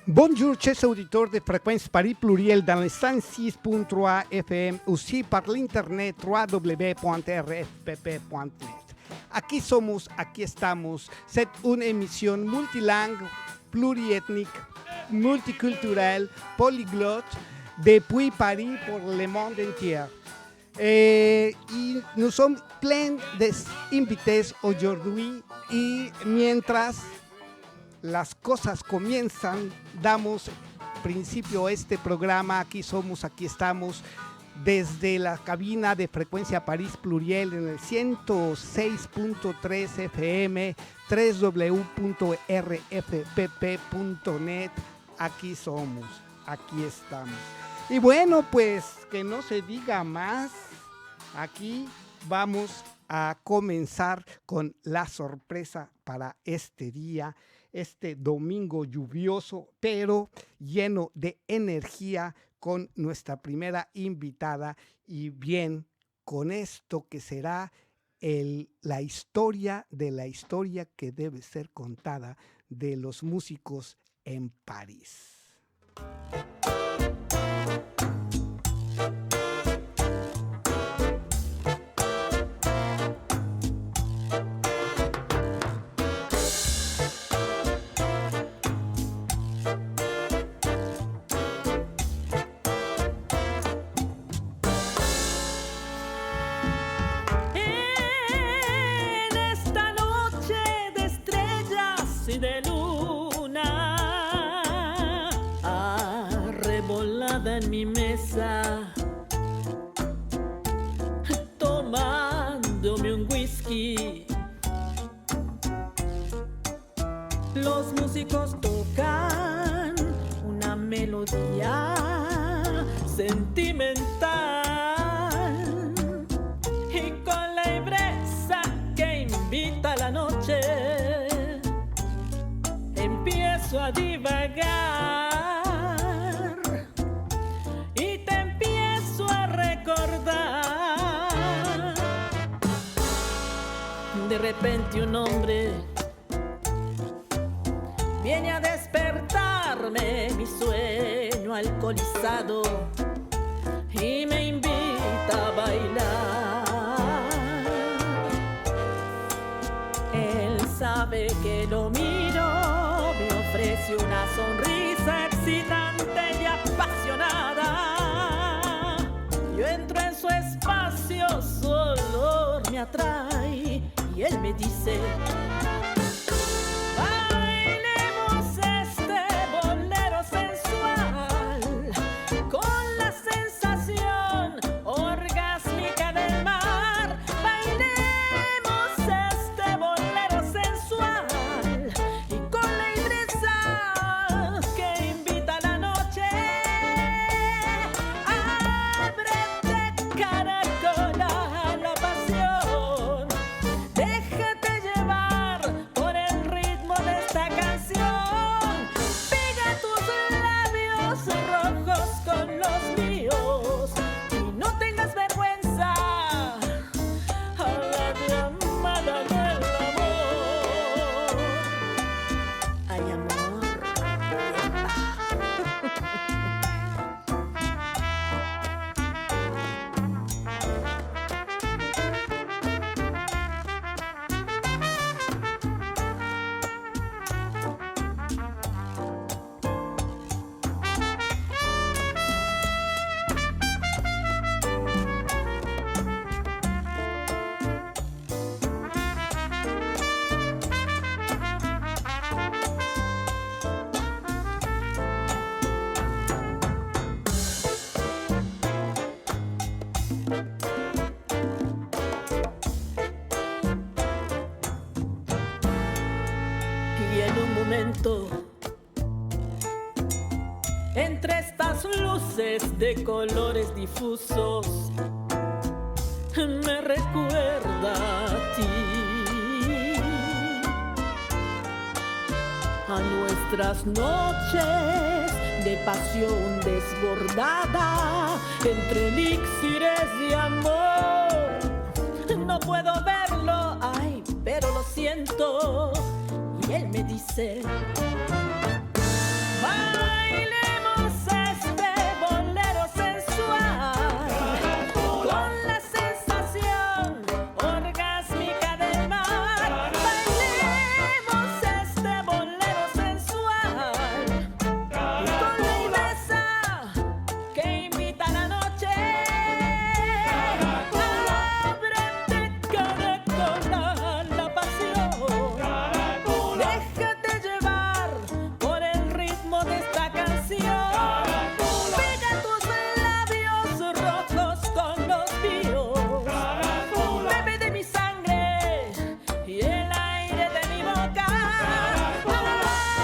Bonjour, chers auditeurs de Fréquence Paris Pluriel dans le 106.3 FM, aussi par l'internet www.rfpp.net. Aquí somos, aquí estamos. C'est une émission multilingue, pluriethnique, multiculturelle, polyglotte, depuis Paris pour le monde entier. Y nous sommes pleins d'invités aujourd'hui y mientras las cosas comienzan, damos principio a este programa. Aquí somos, aquí estamos, desde la cabina de Frecuencia París Pluriel en el 106.3 FM, www.rfpp.net. Aquí somos, aquí estamos. Y bueno, pues que no se diga más, aquí vamos a comenzar con la sorpresa para este día. Este domingo lluvioso, pero lleno de energía, con nuestra primera invitada y bien con esto que será la historia de la historia que debe ser contada de los músicos en París. En mi mesa, tomándome un whisky, los músicos tocan una melodía sentimental y con la ibreza que invita a la noche empiezo a divagar. De repente un hombre viene a despertarme mi sueño alcoholizado y me invita a bailar. Él sabe que lo miro, me ofrece una sonrisa excitante y apasionada. Yo entro en su espacio, su olor me atrae y él me dice: bailemos este bolero sensual con la sensación orgásmica del mar. Bailemos este bolero sensual y con la ibreza que invita a la noche. Ábrete, caracola, a la pasión. Déjate llevar siento entre estas luces de colores difusos. Me recuerda a ti, a nuestras noches de pasión desbordada entre elixires de amor. No puedo verlo, ay, pero lo siento. Y él me dice: bailemos este bolero sensual con la sensación orgásmica del mar. Bailemos este bolero sensual con la viveza que invita a la noche. Ábrete, caracola, la pasión. Déjate llevar por el ritmo de esta canción. Pega tus labios rojos con los míos. Bebe de mi sangre y el aire de mi boca.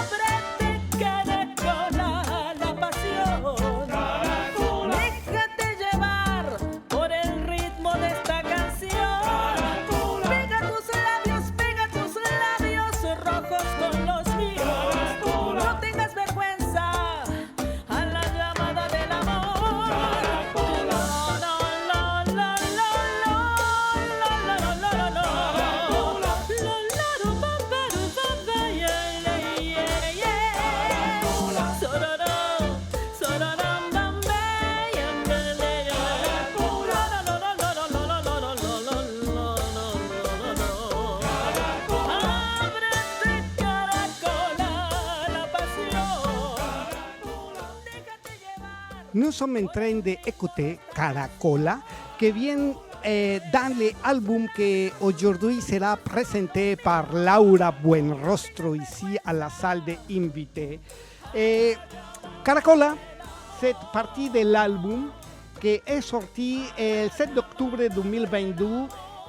Ábrete, caracola, la pasión. Déjate llevar por el ritmo de esta canción. Pega tus labios rojos con los míos. No tengas vergüenza a la llamada del amor. No, no, no, no, no, no, no, no, no, no. Ábrete, caracola, la pasión. Déjate llevar. Nous sommes en train d'écouter Caracola, qui vient dans l'album que aujourd'hui sera présenté par Laura Buenrostro ici à la salle des invités. Caracola, c'est partie de l'album qui est sorti le 7 octobre 2022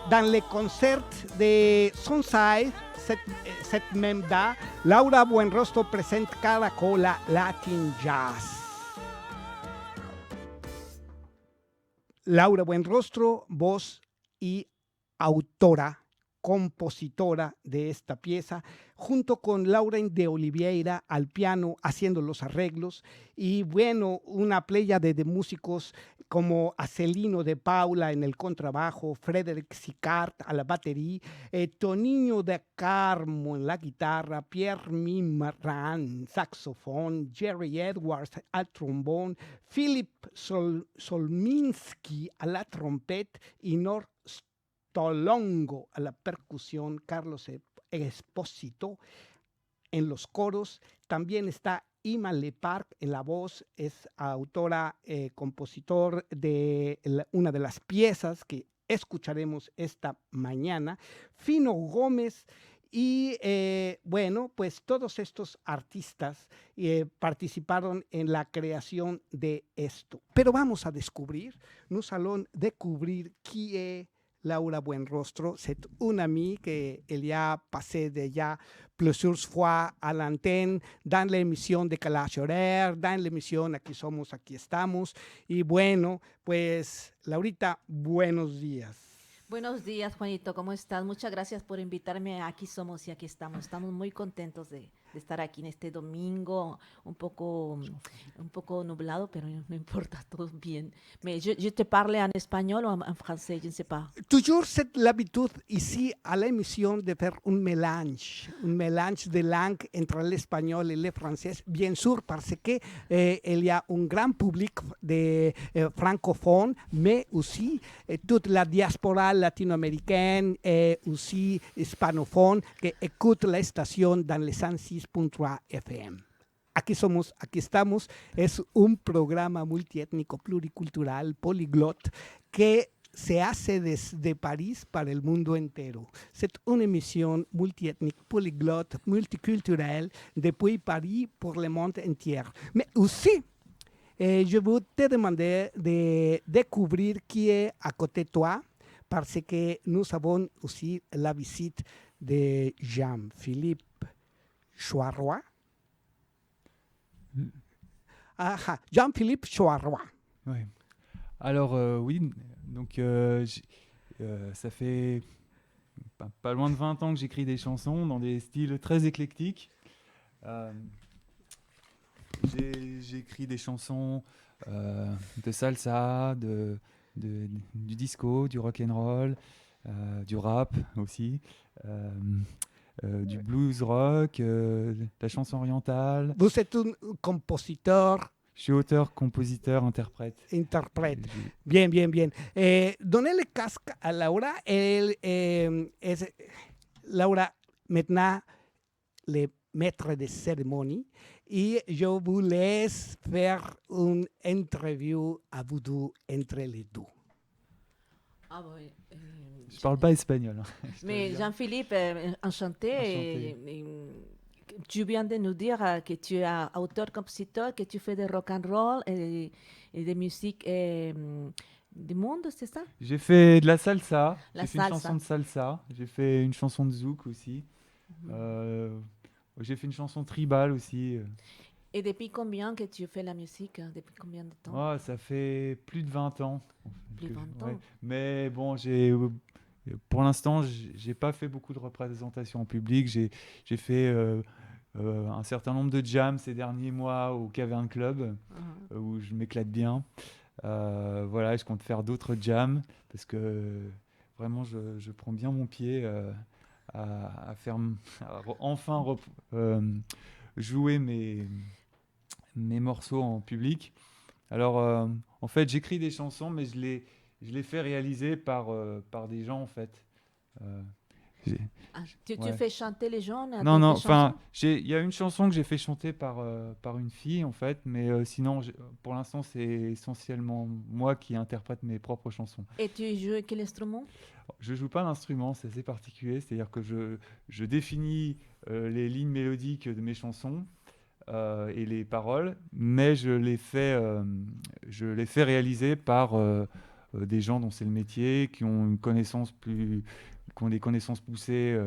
dans le concert de Sunside. Cette même date, Laura Buenrostro présente Caracola Latin Jazz. Laura Buenrostro, voz y autora, compositora de esta pieza, junto con Lauren de Oliveira al piano haciendo los arreglos, y bueno, una pléyade de músicos como Acelino de Paula en el contrabajo, Frédéric Sicard a la batería, Toninho de Carmo en la guitarra, Pierre Mimran saxofón, Jerry Edwards al trombón, Philip Solminski a la trompeta y Nor Stolongo a la percusión, Carlos Espósito en los coros. También está Ima Leparc en la voz, es autora, compositor de una de las piezas que escucharemos esta mañana, Fino Gómez. Y bueno, pues todos estos artistas participaron en la creación de esto. Pero vamos a descubrir, nous allons découvrir qui est Laura Buenrostro. C'est une amie qu'il y a passé déjà plusieurs fois à l'antenne, dans l'émission de Calage Horaire, dans l'émission Aquí Somos, Aquí Estamos. Y bueno, pues Laurita, buenos días. Buenos días, Juanito, ¿cómo estás? Muchas gracias por invitarme a Aquí Somos y Aquí Estamos. Estamos muy contentos de estar aquí en este domingo, un poco nublado, pero no importa, todo bien. Je te parle en espagnol ou en français, je ne sais pas. Toujours cette l'habitude ici à l'émission de faire un mélange de langue entre l'espagnol et le français, bien sûr, parce que il y a un grand public de francophones, mais aussi toute la diaspora latino-américaine et aussi hispanophone qui écoute la station dans les 106.3 FM. Aquí somos, aquí estamos. Es un programa multiétnico, pluricultural, poliglot, que se hace desde París para el mundo entero. C'est une émission multiethnique, polyglotte, multiculturelle depuis Paris pour le monde entier. Mais aussi, je veux te demander de découvrir qui est à côté de toi, parce que nous avons aussi la visite de Jean-Philippe Chouaroy, Jean-Philippe Choiroy. Ouais. Alors oui, donc ça fait pas loin de 20 ans que j'écris des chansons dans des styles très éclectiques. Euh, j'ai écrit des chansons de salsa, du disco, du rock and roll, du rap aussi, du blues rock, de la chanson orientale. Vous êtes un compositeur, Je suis auteur, compositeur, interprète. interprète. J'ai- Bien, bien, bien. Donnez le casque à Laura. Laura, maintenant, le maître de cérémonie. Et je vous laisse faire une interview à vous deux, entre les deux. Ah oui. Je parle pas espagnol. Hein, je dois Mais dire. Jean-Philippe, enchanté. Enchanté. Tu viens de nous dire que tu es auteur-compositeur, que tu fais de rock and roll et de musique du monde, c'est ça? J'ai fait de la salsa. La J'ai fait une salsa. chanson de salsa. J'ai fait une chanson de zouk aussi. Mhm. J'ai fait une chanson tribale aussi. Et depuis combien que tu fais la musique? Depuis combien de temps? Oh, ça fait plus de 20 ans. Plus de 20 Ouais. ans. Mais bon, pour l'instant, j'ai pas fait beaucoup de représentations en public. J'ai fait un certain nombre de jams ces derniers mois au Cavern Club, Ah. où je m'éclate bien. Voilà, je compte faire d'autres jams parce que vraiment, je prends bien mon pied à faire, enfin jouer mes morceaux en public. Alors, en fait, j'écris des chansons, mais je les fais réaliser par des gens, en fait. Euh, j'ai- Ah, tu ouais. fais chanter les gens avec Non, non, des enfin, chansons? il y a une chanson que j'ai fait chanter par une fille, en fait, mais sinon, pour l'instant, c'est essentiellement moi qui interprète mes propres chansons. Et tu joues quel instrument? Je joue pas d'instrument, c'est assez particulier, c'est-à-dire que je définis les lignes mélodiques de mes chansons et les paroles, mais je les fais réaliser par des gens dont c'est le métier, qui ont qui ont des connaissances poussées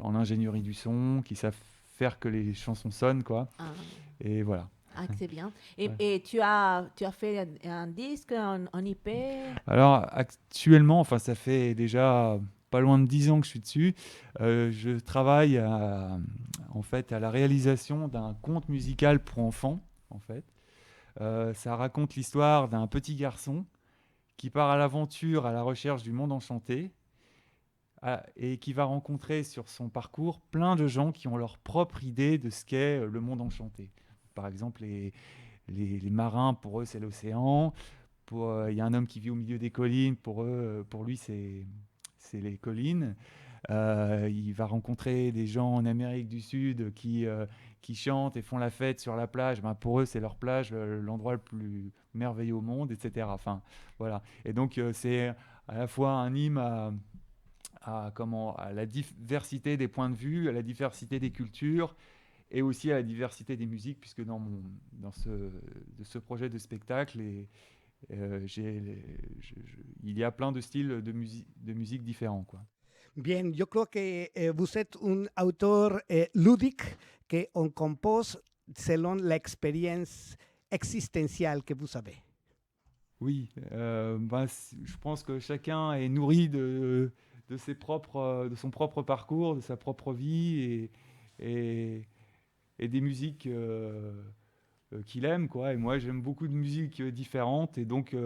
en ingénierie du son, qui savent faire que les chansons sonnent, quoi. Ah, Et voilà. ah, c'est bien. Ouais. Et tu as fait un disque, un IP? Alors actuellement, enfin ça fait déjà pas loin de 10 ans que je suis dessus. Je travaille en fait à la réalisation d'un conte musical pour enfants. En fait, ça raconte l'histoire d'un petit garçon qui part à l'aventure à la recherche du monde enchanté et qui va rencontrer sur son parcours plein de gens qui ont leur propre idée de ce qu'est le monde enchanté. Par exemple, les marins, pour eux, c'est l'océan. Il y a un homme qui vit au milieu des collines, pour lui, c'est les collines. Il va rencontrer des gens en Amérique du Sud qui chantent et font la fête sur la plage. Ben, pour eux, c'est leur plage, l'endroit le plus merveilleux au monde, etc. Enfin, voilà. Et donc, c'est à la fois un hymne à la diversité des points de vue, à la diversité des cultures et aussi à la diversité des musiques, puisque dans ce projet de spectacle, il y a plein de styles de musique différents, quoi. Bien, yo creo que vous êtes un auteur ludique que on compose selon l'expérience existentielle que vous avez. Oui, je pense que chacun est nourri de son propre parcours, de sa propre vie et des musiques qu'il aime, quoi. Et moi, j'aime beaucoup de musiques différentes et donc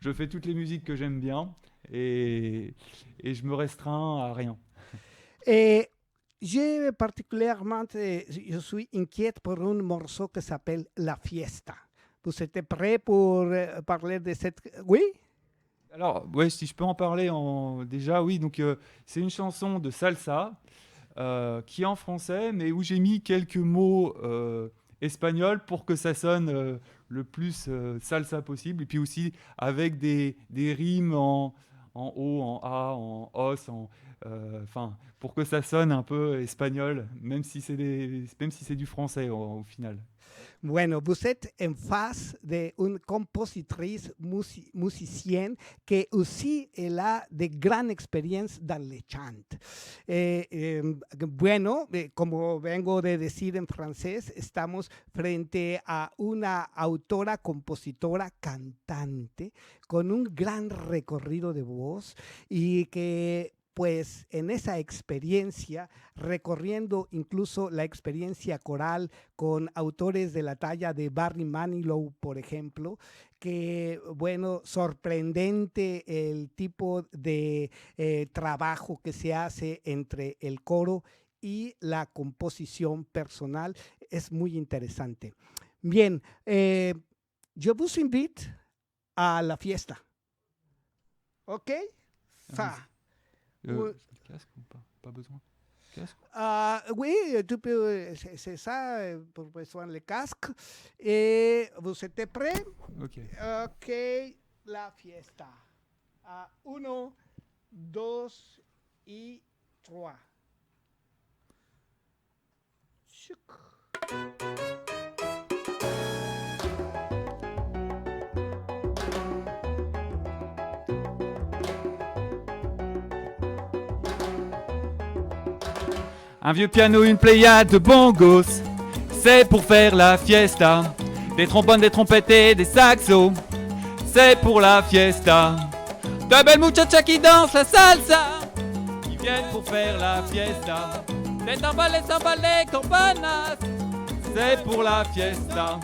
je fais toutes les musiques que j'aime bien et je me restreins à rien. Et je suis inquiète pour un morceau qui s'appelle La Fiesta. Vous êtes prêt pour parler de cette... Oui? Alors, ouais, si je peux en parler déjà, oui. Donc, c'est une chanson de salsa qui est en français, mais où j'ai mis quelques mots espagnols pour que ça sonne le plus salsa possible. Et puis aussi avec des rimes en O, en A, en os, enfin, pour que ça sonne un peu espagnol, même si c'est du français au final. Bueno, vous êtes en face d'une compositrice musicienne qui aussi elle a de grande expérience dans le chant. Bueno, como vengo de decir en francés, estamos frente a una autora, compositora, cantante con un gran recorrido de voz y que pues en esa experiencia, recorriendo incluso la experiencia coral con autores de la talla de Barry Manilow, por ejemplo, que, bueno, sorprendente el tipo de trabajo que se hace entre el coro y la composición personal, es muy interesante. Bien, je vous invite à la fiesta. ¿Ok? Ça. Casque ou pas? Pas besoin. Casque? Oui, tu peux, c'est ça, pour besoin le casque. Et vous êtes prêts? Ok. Ok, la fiesta. 1, 2 y 3. Un vieux piano, une pléiade de bongos, c'est pour faire la fiesta. Des trombones, des trompettes et des saxos, c'est pour la fiesta. De belles muchachas qui dansent la salsa, qui viennent pour faire la fiesta. Des tambales, cymbales, campanas, c'est pour la fiesta.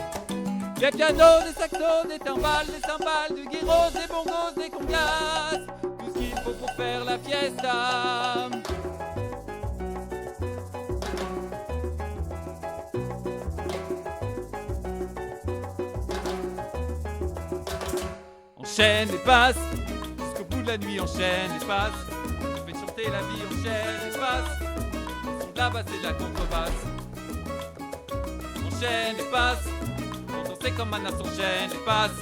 Des pianos, des saxos, des timbales, des cymbales, du gyros, des bongos, des congas, tout ce qu'il faut pour faire la fiesta. Enchaîne les passes, jusqu'au bout de la nuit, enchaîne les passes. On fait chanter la vie, enchaîne les passes. Au son de la basse et de la contrebasse. Enchaîne les passes, pour danser comme un as, enchaîne les passes.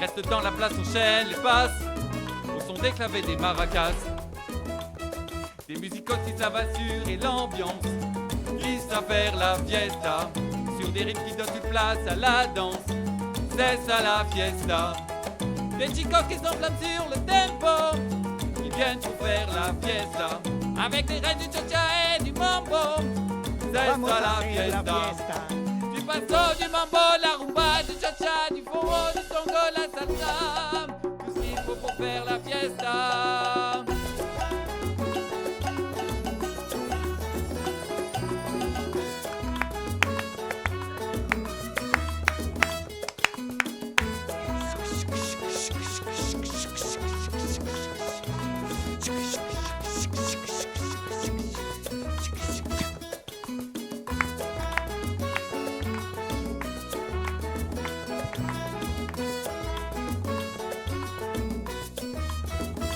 Reste dans la place, enchaîne les passes. Au son des clavets, des maracas. Des musicos qui savent assurer l'ambiance, qui savent faire la fiesta. Sur des rythmes qui donnent toute place à la danse, c'est ça la fiesta. Des chicos qui s'enflamment sur le tempo, qui viennent pour faire la fiesta. Avec les reines du cha-cha et du mambo, c'est ça la fiesta. Du paso, du mambo, la rumba, du cha-cha, du foro, du tango, la salsa. Tout ce qu'il faut pour faire la fiesta.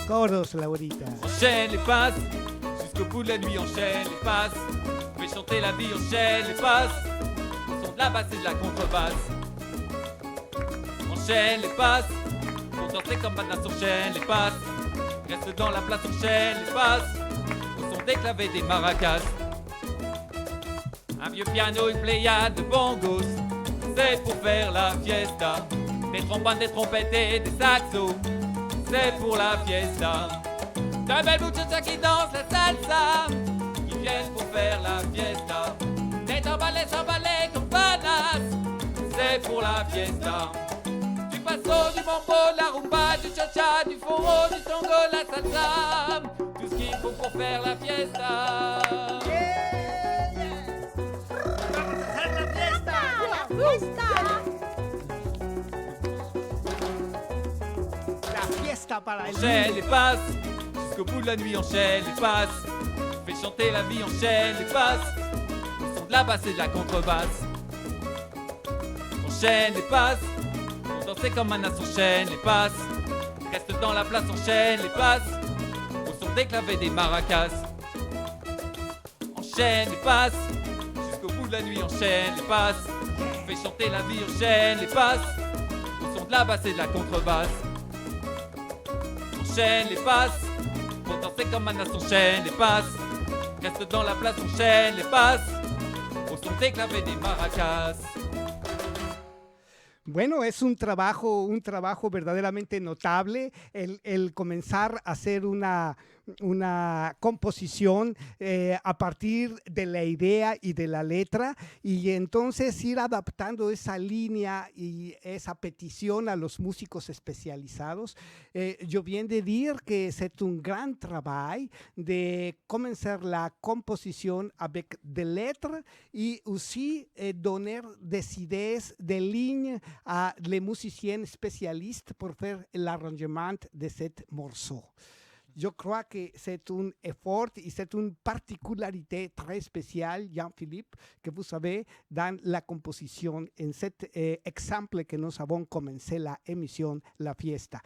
Coros, Laurita. Enchaîne les passes, jusqu'au bout de la nuit, enchaîne les passes. Fais chanter la vie, enchaîne les passes. Au son de la basse et de la contrebasse. Enchaîne les passes, pour danser comme bananas, enchaîne les passes. Reste dans la place, enchaîne les passes. Au son des clavets, des maracas. Un vieux piano, une pléiade de bongos, c'est pour faire la fiesta. Des trombones, des trompettes et des saxos, c'est pour la fiesta. De belles muchachas qui dansent la salsa, qui viennent pour faire la fiesta. Des tambales, cymbales, campanas, c'est pour la fiesta. Du paso, du mambo, la rumba, du cha-cha, du foro, du tango, la salsa. Tout ce qu'il faut pour faire la fiesta. Para el Enchaîne les passes, jusqu'au bout de la nuit, enchaîne les passes. Fais chanter la vie, enchaîne les passes. Au son de la basse et de la contrebasse. Enchaîne les passes, pour danser comme un as, enchaîne les passes. Reste dans la place, enchaîne les passes. Au son des clavets, des maracas. Enchaîne les passes, jusqu'au bout de la nuit, enchaîne les passes. Fais chanter la vie, enchaîne les passes. Au son de la basse et de la contrebasse. Enchaîne les passes, Pour danser comme Anna s'enchaîne les passes. Reste dans la place, enchaîne les passes. Au son des claves des maracas. Bueno, es un trabajo verdaderamente notable el comenzar a hacer una composición a partir de la idea y de la letra y entonces ir adaptando esa línea y esa petición a los músicos especializados. Je viens de dire que c'est un grand travail de commencer la composition avec des lettres et aussi donner des idées, des lignes à les musiciens spécialistes pour faire l'arrangement de cet morceau. Je crois que c'est un effort et c'est une particularité très spéciale, Jean-Philippe, que vous avez dans la composition, en cet exemple que nous avons commencé la émission, la fiesta.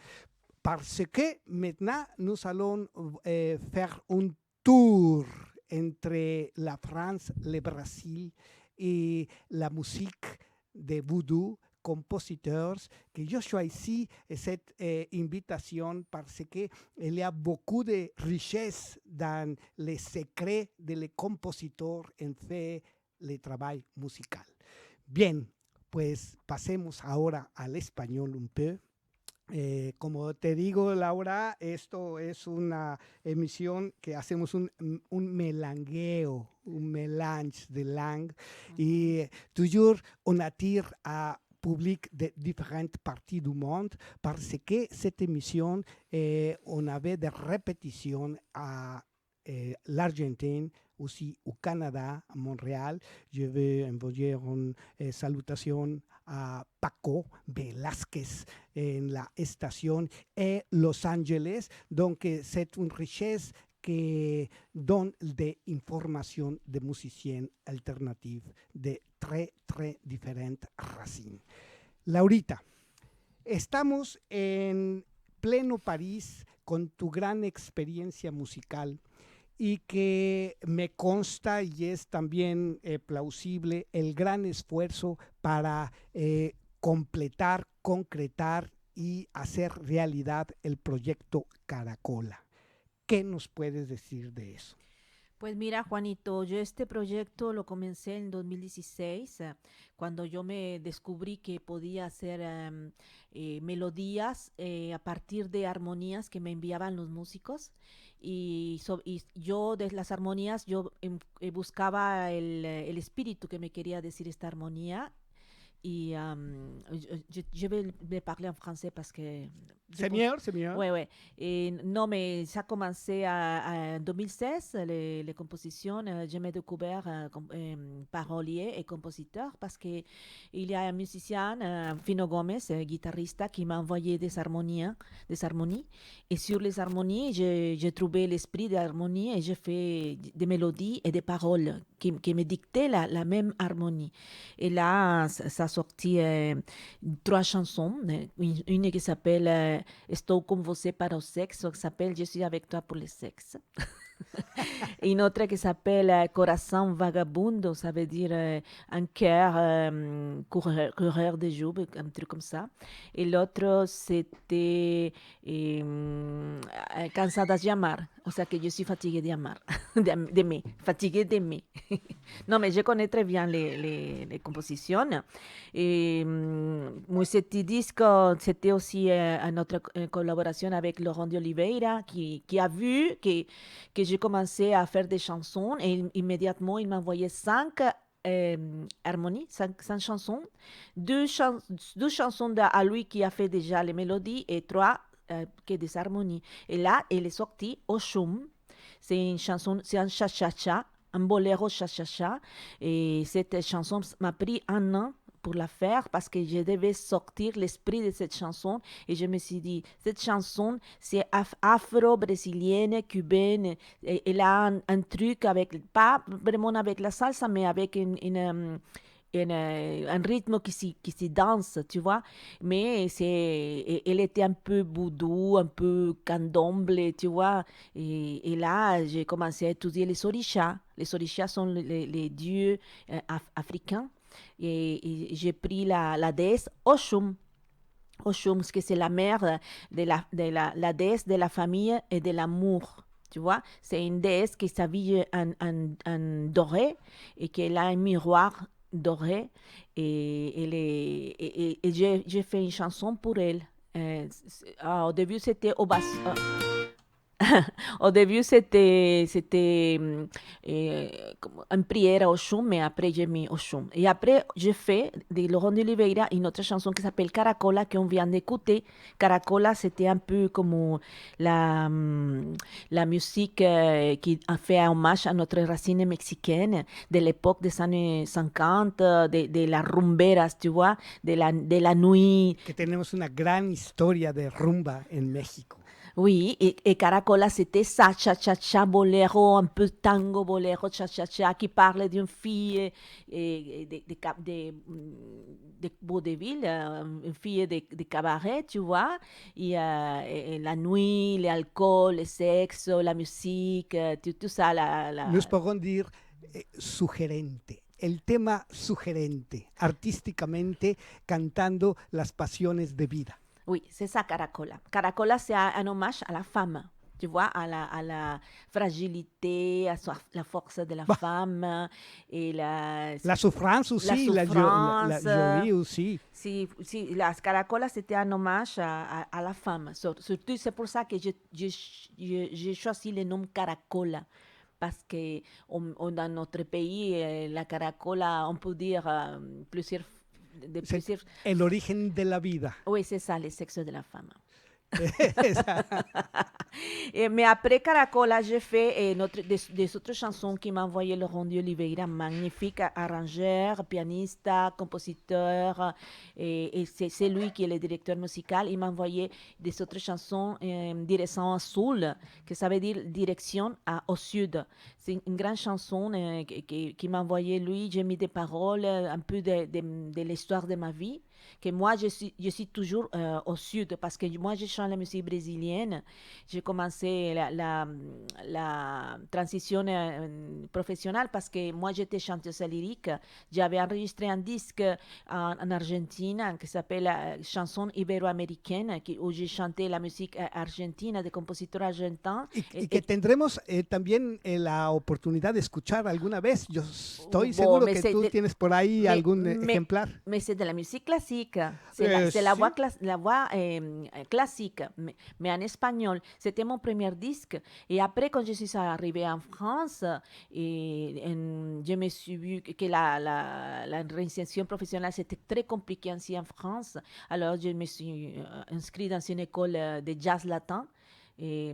Parce que maintenant, nous allons faire un tour entre la France, le Brésil et la musique de voodoo, compositeurs, que je choisis cette invitation parce qu'il y a beaucoup de richesse dans les secrets de les compositeurs en fait le travail musical. Bien, pues pasemos ahora al español un peu. Como te digo, Laura, esto es una emisión que hacemos un melangueo, un mélange de langues, et toujours on attire à public de différentes parties du monde parce que cette émission, on avait des répétitions à l'Argentine, aussi au Canada, à Montréal. Je veux envoyer une salutation a Paco Velázquez en la estación et Los Angeles. Donc, c'est une richesse qui donne des informations de musiciens alternatifs de très, très différentes racines. Laurita, estamos en pleno París con tu gran experiencia musical y que me consta y es también plausible el gran esfuerzo para completar, concretar y hacer realidad el proyecto Caracola. ¿Qué nos puedes decir de eso? Pues mira, Juanito, yo este proyecto lo comencé en 2016, cuando yo me descubrí que podía hacer melodías a partir de armonías que me enviaban los músicos. Y yo de las armonías, yo buscaba el espíritu que me quería decir esta armonía. Et je vais le parler en français parce que... C'est mieux, c'est mieux. Oui, oui. Et non, mais ça a commencé en 2016, les compositions. Je m'ai découvert parolier et compositeur parce qu'il y a un musicien, Fino Gomez, guitariste, qui m'a envoyé des harmonies. Et sur les harmonies, j'ai trouvé l'esprit des harmonies et j'ai fait des mélodies et des paroles qui me dictaient la même harmonie. Et là, ça a sorti 3 chansons. Une qui s'appelle Estou com você para o sexo, qui s'appelle Je suis avec toi pour le sexe. Et une autre qui s'appelle Corazón Vagabundo, ça veut dire un cœur coureur de jour, un truc comme ça. Et l'autre, c'était Cansada de amar, o sea que je suis fatiguée d'amar, d'aimer, fatiguée d'aimer. Non, mais je connais très bien les compositions. Et cet disque, c'était aussi notre collaboration avec Laurent de Oliveira, qui a vu que j'ai commencé à faire des chansons et immédiatement il m'a envoyé 5 harmonies, 5 chansons, 2 chansons à lui qui a fait déjà les mélodies et 3 qui des harmonies. Et là, elle est sortie au Chum. C'est une chanson, c'est un cha-cha-cha, un boléro cha-cha-cha. Et cette chanson m'a pris 1 an pour la faire parce que je devais sortir l'esprit de cette chanson et je me suis dit, cette chanson c'est afro-brésilienne, cubaine, et elle a un truc avec, pas vraiment avec la salsa mais avec un rythme qui s'y danse, tu vois, mais elle était un peu voodoo, un peu candomblé, tu vois, et là j'ai commencé à étudier les orishas. Les orishas sont les dieux africains. Et j'ai pris la déesse Oshun, que c'est la mère de la déesse de la famille et de l'amour. Tu vois, c'est une déesse qui s'habille en doré et qui a un miroir doré. Et j'ai fait une chanson pour elle. Au début, c'était au début, comme une prière au chum, mais après, j'ai mis au chum. Et après, j'ai fait de Laurent de Oliveira une autre chanson qui s'appelle Caracola, qu'on vient d'écouter. Caracola, c'était un peu comme la musique qui a fait hommage à notre racine mexicaine de l'époque des années 50, de las rumberas, tu vois, de la nuit. Que tenemos una gran historia de rumba en México. Oui, et Caracola, c'était ça, cha-cha-cha, boléro, un peu tango, boléro, cha-cha-cha, qui parlait d'une fille de vaudeville, une fille de cabaret, tu vois, et la nuit, l'alcool, le sexe, la musique, tout ça. Nos podrán decir sugerente. El tema sugerente, artísticamente cantando las pasiones de vida. Oui, c'est ça, Caracola. Caracola, c'est un hommage à la femme, tu vois, à la fragilité, la force de la femme et La souffrance aussi, la jolie aussi. Si, las Caracolas, c'était un hommage à la femme. Surtout, c'est pour ça que j'ai choisi le nom Caracola. Parce que dans notre pays, la Caracola, on peut dire plusieurs. El origen de la vida. Oui, c'est ça, le sexe de la femme. Mais après Caracola, j'ai fait des autres chansons qui m'a envoyé Laurent de Oliveira, magnifique arrangeur, pianiste, compositeur, et c'est lui qui est le directeur musical. Il m'a envoyé des autres chansons direction azul, que ça veut dire direction au sud. C'est une grande chanson qui m'a envoyé lui. J'ai mis des paroles, un peu de l'histoire de ma vie. Que moi, je suis toujours au sud, parce que moi, je chante la musique brésilienne. J'ai commencé la transition professionnelle parce que moi, j'étais chanteuse lyrique. J'avais enregistré un disque en Argentine qui s'appelle Chanson ibero-américaine, où j'ai chanté la musique argentine de compositeurs argentins. Y que tendremos también la oportunidad de escuchar alguna vez. Yo estoy seguro que tú tienes por ahí algún ejemplar. Mais c'est de la musique classique. C'est la voix, classique, mais en espagnol. C'était mon premier disque. Et après, quand je suis arrivée en France, je me suis vu que la réinsertion professionnelle, c'était très compliqué ici en France. Alors, je me suis inscrite dans une école de jazz latin. Et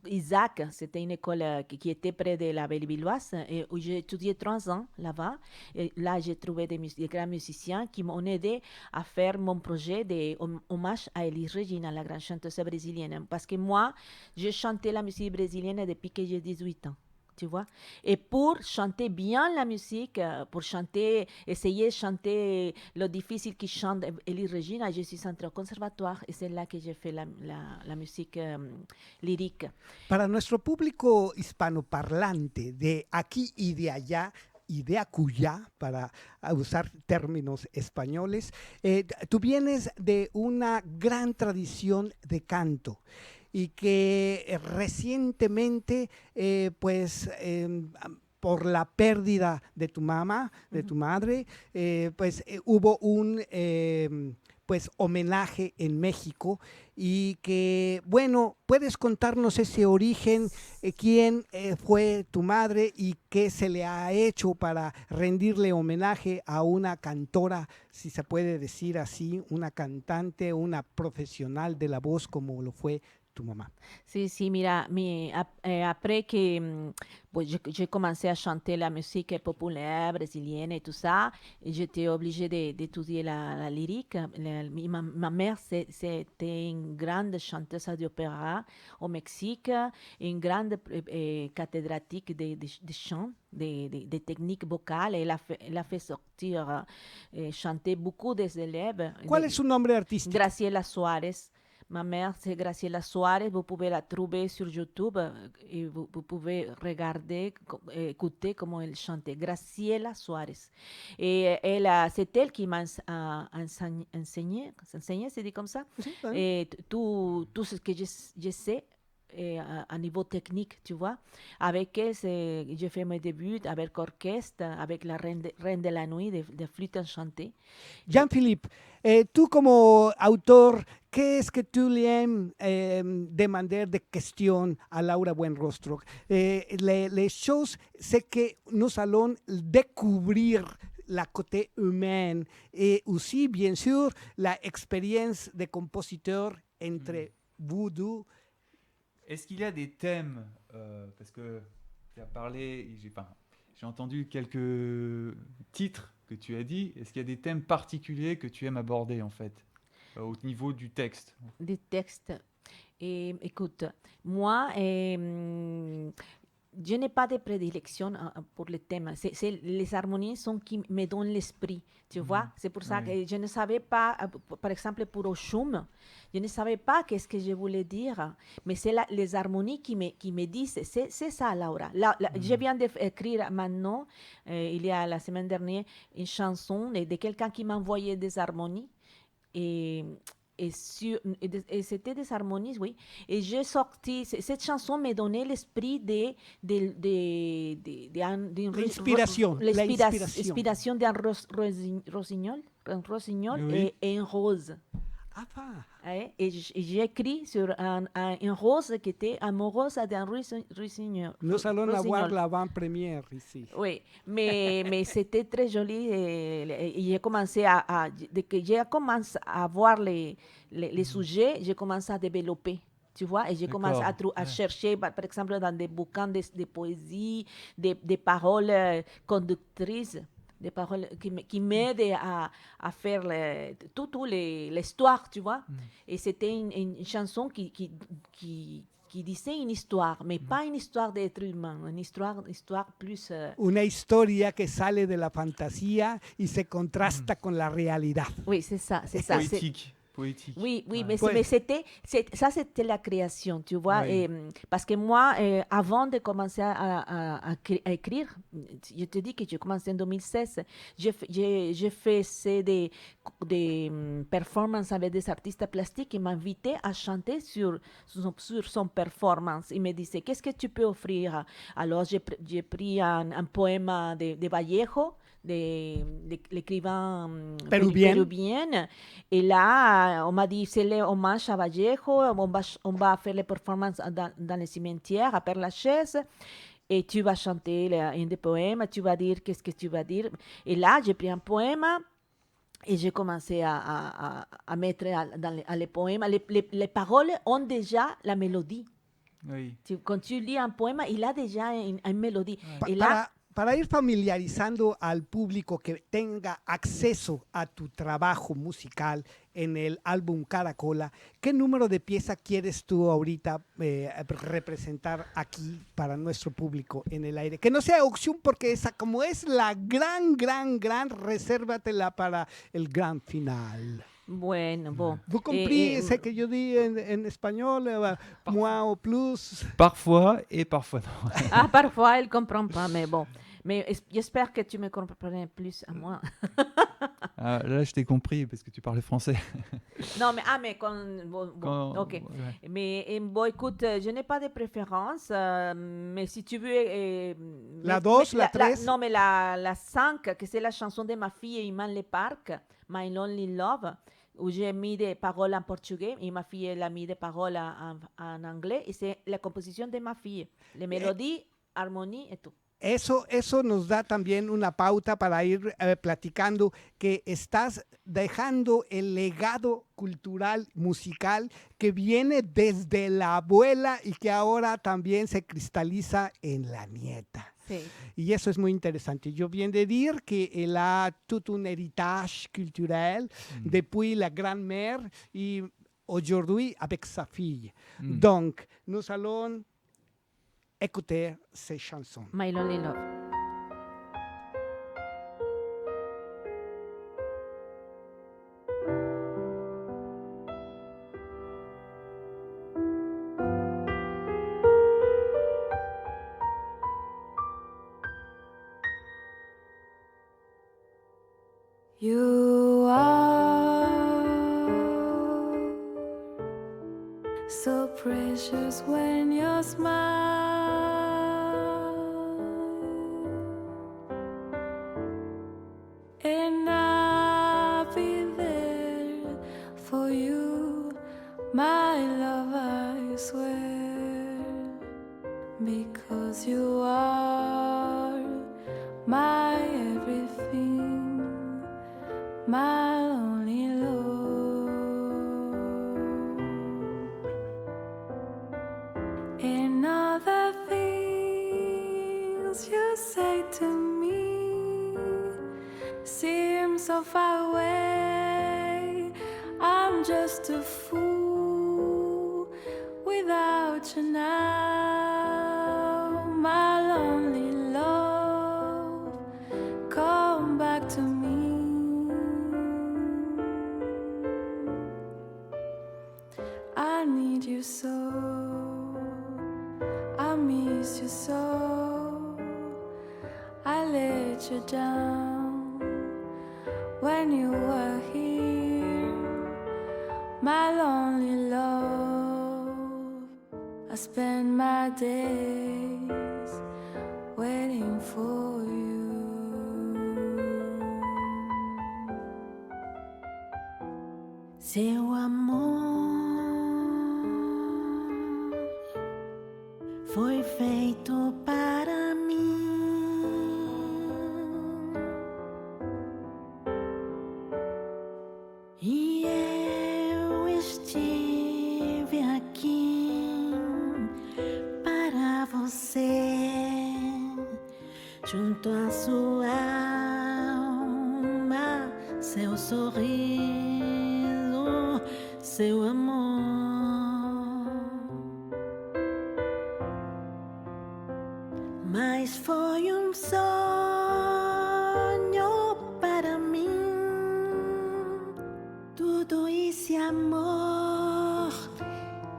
Isaac, c'était une école qui était près de la Bellevilloise, et où j'ai étudié 3 ans là-bas. Et là, j'ai trouvé des grands musiciens qui m'ont aidé à faire mon projet d'hommage à Elis Regina, la grande chanteuse brésilienne. Parce que moi, j'ai chanté la musique brésilienne depuis que j'ai 18 ans. Tu vois. Et pour chanter bien la musique, essayer de chanter le difficile qui chante Elis Regina, je suis entrée au conservatoire et c'est là que j'ai fait la musique lyrique. Para nuestro público hispanoparlante de aquí y de allá, y de acullá, para usar términos españoles, tú vienes de una gran tradición de canto. Y que recientemente, por la pérdida de tu mamá, de tu madre, hubo un homenaje en México y que, bueno, ¿puedes contarnos ese origen? ¿Quién fue tu madre y qué se le ha hecho para rendirle homenaje a una cantora, si se puede decir así, una cantante, una profesional de la voz como lo fue tu mamá? Sí, mira, après que j'ai commencé à chanter la musique populaire brésilienne et tout ça, et j'étais obligée d'étudier la lyrique. Ma mère, c'était une grande chanteuse d'opéra au Mexique, une grande cathédratique de chant, des techniques vocales. Elle a fait sortir, chanter beaucoup des élèves. ¿Cuál es su nombre artístico? Graciela Suárez. Ma mère, c'est Graciela Suárez. Vous pouvez la trouver sur YouTube et vous pouvez regarder, écouter comment elle chantait. Graciela Suárez. Et c'est elle qui m'a enseigné, c'est dit comme ça. Sí, Et tout ce que je sais à niveau technique, tu vois. Avec elle, j'ai fait mes débuts avec orchestre, avec la Reine de la Nuit de flûte enchantée. Jean-Philippe, tú como autor, ¿qué es que tú le demander de question à Laura Buenrostro? Les choses, c'est que nous allons découvrir la côté humaine et aussi, bien sûr, la expérience de compositeur entre vous deux. Est-ce qu'il y a des thèmes, parce que tu as parlé, j'ai entendu quelques titres que tu as dit, est-ce qu'il y a des thèmes particuliers que tu aimes aborder en fait, au niveau du texte? Des textes. Et écoute, moi, je n'ai pas de prédilection pour les thèmes. Les harmonies sont qui me donnent l'esprit, tu vois. C'est pour ça que je ne savais pas, par exemple pour Oshum, je ne savais pas qu'est-ce que je voulais dire, mais c'est les harmonies qui me disent, c'est ça, Laura. Je viens d'écrire maintenant, il y a la semaine dernière, une chanson de quelqu'un qui m'a envoyé des harmonies. Et c'était des harmonies, oui. Et j'ai sorti, cette chanson m'a donné l'esprit l'inspiration. L'inspiration d'un rossignol Oui. et un rose. Et j'ai écrit sur un rose qui était amoureuse d'un ruissignol. Nous allons avoir l'avant-première ici. Oui, mais c'était très joli et j'ai commencé dès que j'ai commencé à voir les sujets, j'ai commencé à développer. Tu vois, et j'ai commencé à chercher, par exemple, dans des bouquins de poésie, des paroles conductrices, des paroles qui m'aident à faire toute l'histoire, tu vois. Et c'était une chanson qui disait une histoire, mais pas une histoire d'être humain, une histoire plus... Una historia que sale de la fantasía y se contrasta con la realidad. Oui, c'est ça, c'est ça. Poétique. Oui, mais Ouais. ça c'était la création, tu vois. Oui. Et, parce que moi, avant de commencer à écrire, je te dis que j'ai commencé en 2016, j'ai fait des performances avec des artistes plastiques qui m'invitaient à chanter sur son performance. Ils me disaient, qu'est-ce que tu peux offrir? Alors j'ai pris un poème de Vallejo, de l'écrivain péruvien. Et là, on m'a dit, c'est l'hommage à Vallejo, on va faire les performances dans les cimetières, à Père Lachaise, et tu vas chanter un des poèmes, tu vas dire qu'est-ce que tu vas dire. Et là, j'ai pris un poème, et j'ai commencé à mettre dans les poèmes. Les paroles ont déjà la mélodie. Oui. Quand tu lis un poème, il a déjà une mélodie. Et Para, là, para ir familiarizando al público que tenga acceso a tu trabajo musical en el álbum Caracola, ¿qué número de pieza quieres tú ahorita representar aquí para nuestro público en el aire? Que no sea opción, porque esa, como es la gran, resérvatela para el gran final. bueno, bon. Vous compris ce que yo di en español, moi au plus. Parfois et parfois non. Ah, parfois, elle ne comprend pas, mais bon. Mais j'espère que tu me comprenais plus à moi. Là, je t'ai compris parce que tu parlais français. Non, mais bon, ok. Ouais. Mais bon, écoute, je n'ai pas de préférence, mais si tu veux... La 2, la 3. Non, mais la 5, que c'est la chanson de ma fille Iman Le Parc, My Lonely Love, où j'ai mis des paroles en portugais et ma fille elle a mis des paroles en anglais, et c'est la composition de ma fille. Les mélodies, harmonie et tout. Eso nos da también una pauta para ir platicando que estás dejando el legado cultural, musical, que viene desde la abuela y que ahora también se cristaliza en la nieta. Sí. Et eso es muy interesante. Je viens de dire qu'elle a tout un héritage culturel depuis la grand-mère et aujourd'hui avec sa fille. Donc, nous allons écouter ces chansons. My Lonely Love. You are so pretty. delicious when you smile, and I'll be there for you, my love, I swear, because you are my everything, my only love. And all the things you say to me seem so far away. I'm just a fool without you now, my lonely love. Come back to me. I need you so, I miss you so. I let you down when you were here, my lonely love. I spend my days waiting for you. Seu amor foi feito para mim, e eu estive aqui para você, junto à sua alma, seu sorriso, seu amor. Mas foi sonho para mim, tudo esse amor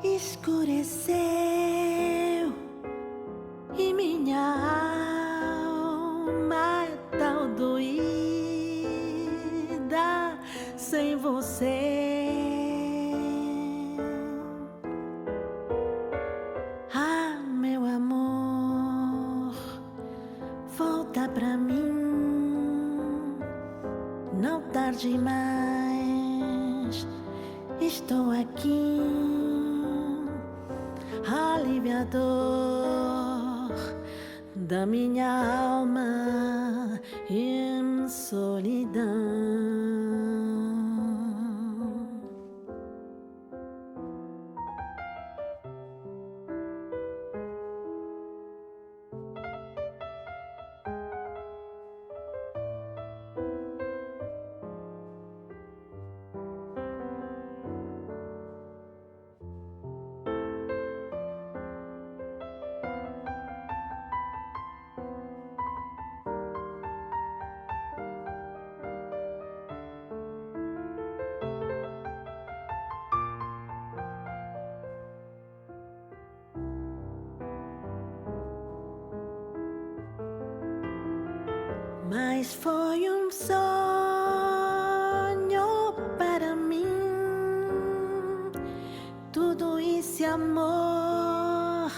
escureceu e minha alma é tão doída sem você. Ah, meu amor, volta pra mim, não tarde mais, estou aqui, aliviador da minha alma em solidão. Mas foi sonho para mim, tudo esse amor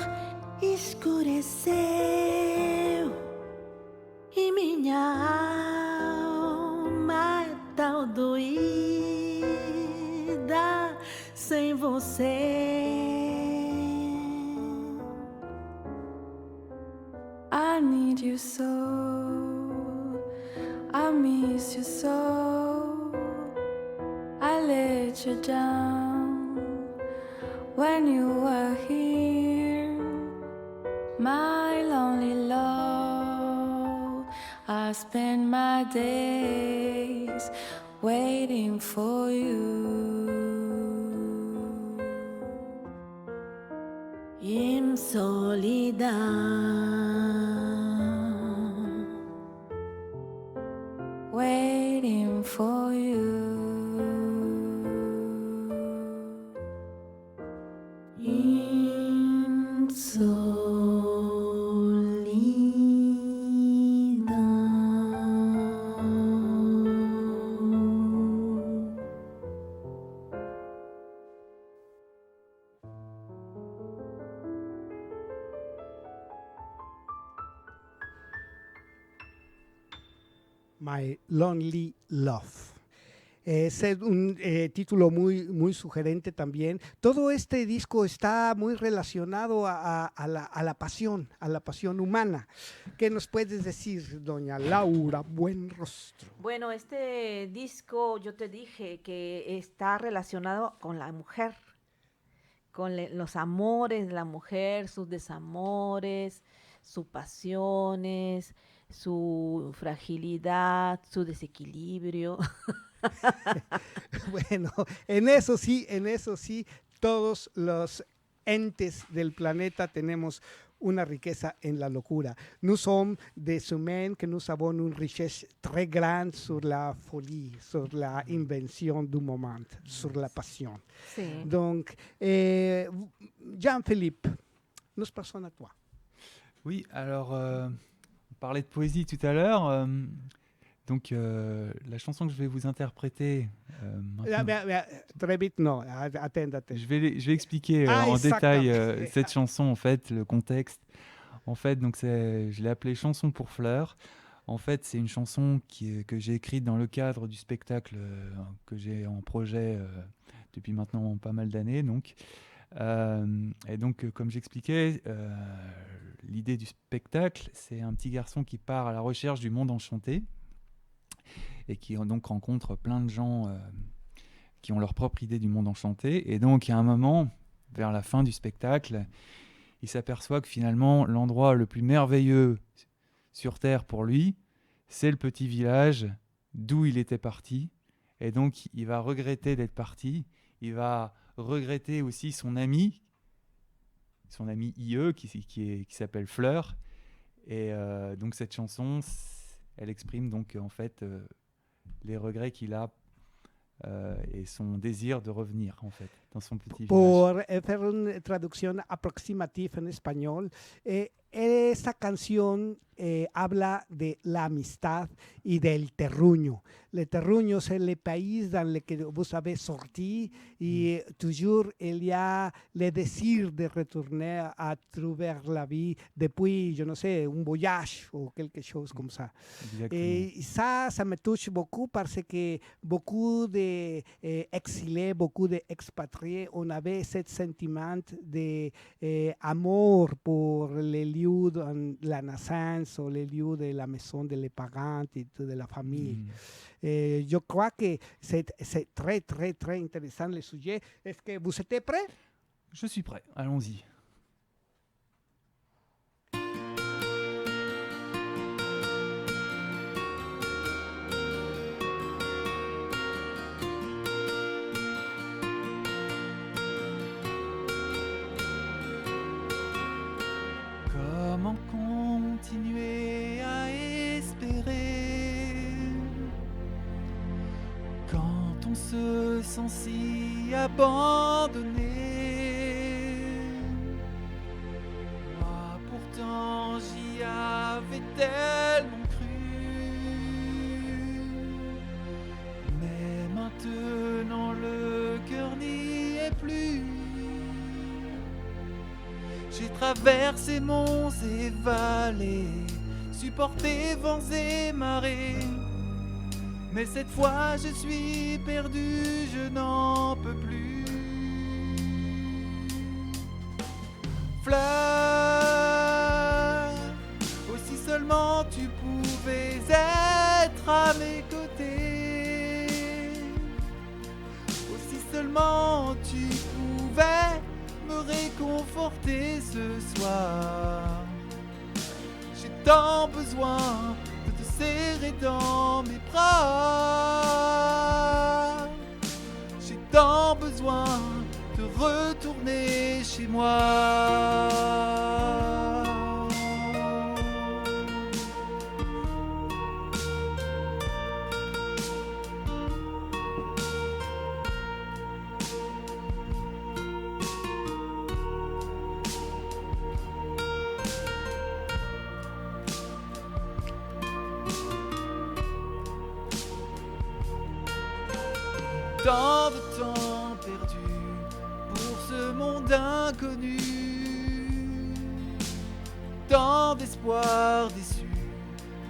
escureceu e minha alma é tão doída sem você. I need you so, I miss you so. I let you down when you were here, my lonely love. I spend my days waiting for you. Em solidão, waiting for you. em solidão. My Lonely Love. Es un título muy sugerente también. Todo este disco está muy relacionado a la pasión humana. ¿Qué nos puedes decir, doña Laura Buenrostro? Bueno, este disco yo te dije que está relacionado con la mujer, con los amores de la mujer, sus desamores, sus pasiones, su fragilidad, su desequilibrio. Bueno, en eso sí, todos los entes del planeta tenemos una riqueza en la locura. Nous sommes des humains que nous avons une richesse très grande sur la folie, sur la invention du moment, sur la passion. Sí. Donc, Jean-Philippe, nous passons à toi. Oui, alors, on parlait de poésie tout à l'heure. Donc, la chanson que je vais vous interpréter maintenant, Très vite, non, attends. je vais expliquer Ah, en détail exactement. cette chanson, en fait, le contexte. En fait, donc je l'ai appelée Chanson pour Fleurs. En fait, c'est une chanson que j'ai écrite dans le cadre du spectacle que j'ai en projet depuis maintenant pas mal d'années. Et donc, comme j'expliquais, l'idée du spectacle, c'est un petit garçon qui part à la recherche du monde enchanté et qui donc rencontre plein de gens qui ont leur propre idée du monde enchanté. Et donc, il y a un moment, vers la fin du spectacle, il s'aperçoit que finalement, l'endroit le plus merveilleux sur Terre pour lui, c'est le petit village d'où il était parti. Et donc, il va regretter d'être parti. Il va regretter aussi son ami IE, qui s'appelle Fleur. Et donc, cette chanson, elle exprime donc en fait les regrets qu'il a et son désir de revenir en fait dans son petit village. Por hacer una traducción aproximativa en español, esta canción habla de la amistad y del terruño. Le terruño, c'est le pays dans lequel vous avez sorti et toujours il y a le désir de retourner à trouver la vie depuis, je ne sais, un voyage ou quelque chose comme ça. Exactement. Et ça me touche beaucoup parce que beaucoup d'exilés, beaucoup d'expatriés, on avait ce sentiment d'amour pour les lieux de la naissance ou les lieux de la maison de les parents et de la famille. Je crois que c'est très, très, très intéressant le sujet. Est-ce que vous êtes prêts? Je suis prêt, allons-y. Comment continuer à espérer quand on se sent si abandonné? Moi pourtant j'y avais tellement cru, mais maintenant le cœur n'y est plus. J'ai traversé monts et vallées, supporté vents et marées, mais cette fois je suis perdu, je n'en peux plus. Fleur, aussi seulement tu pouvais être à mes côtés, aussi seulement tu pouvais me réconforter ce soir. J'ai tant besoin de te serrer dans mes bras. J'ai tant besoin de retourner chez moi. Tant de temps perdu pour ce monde inconnu, tant d'espoirs déçus,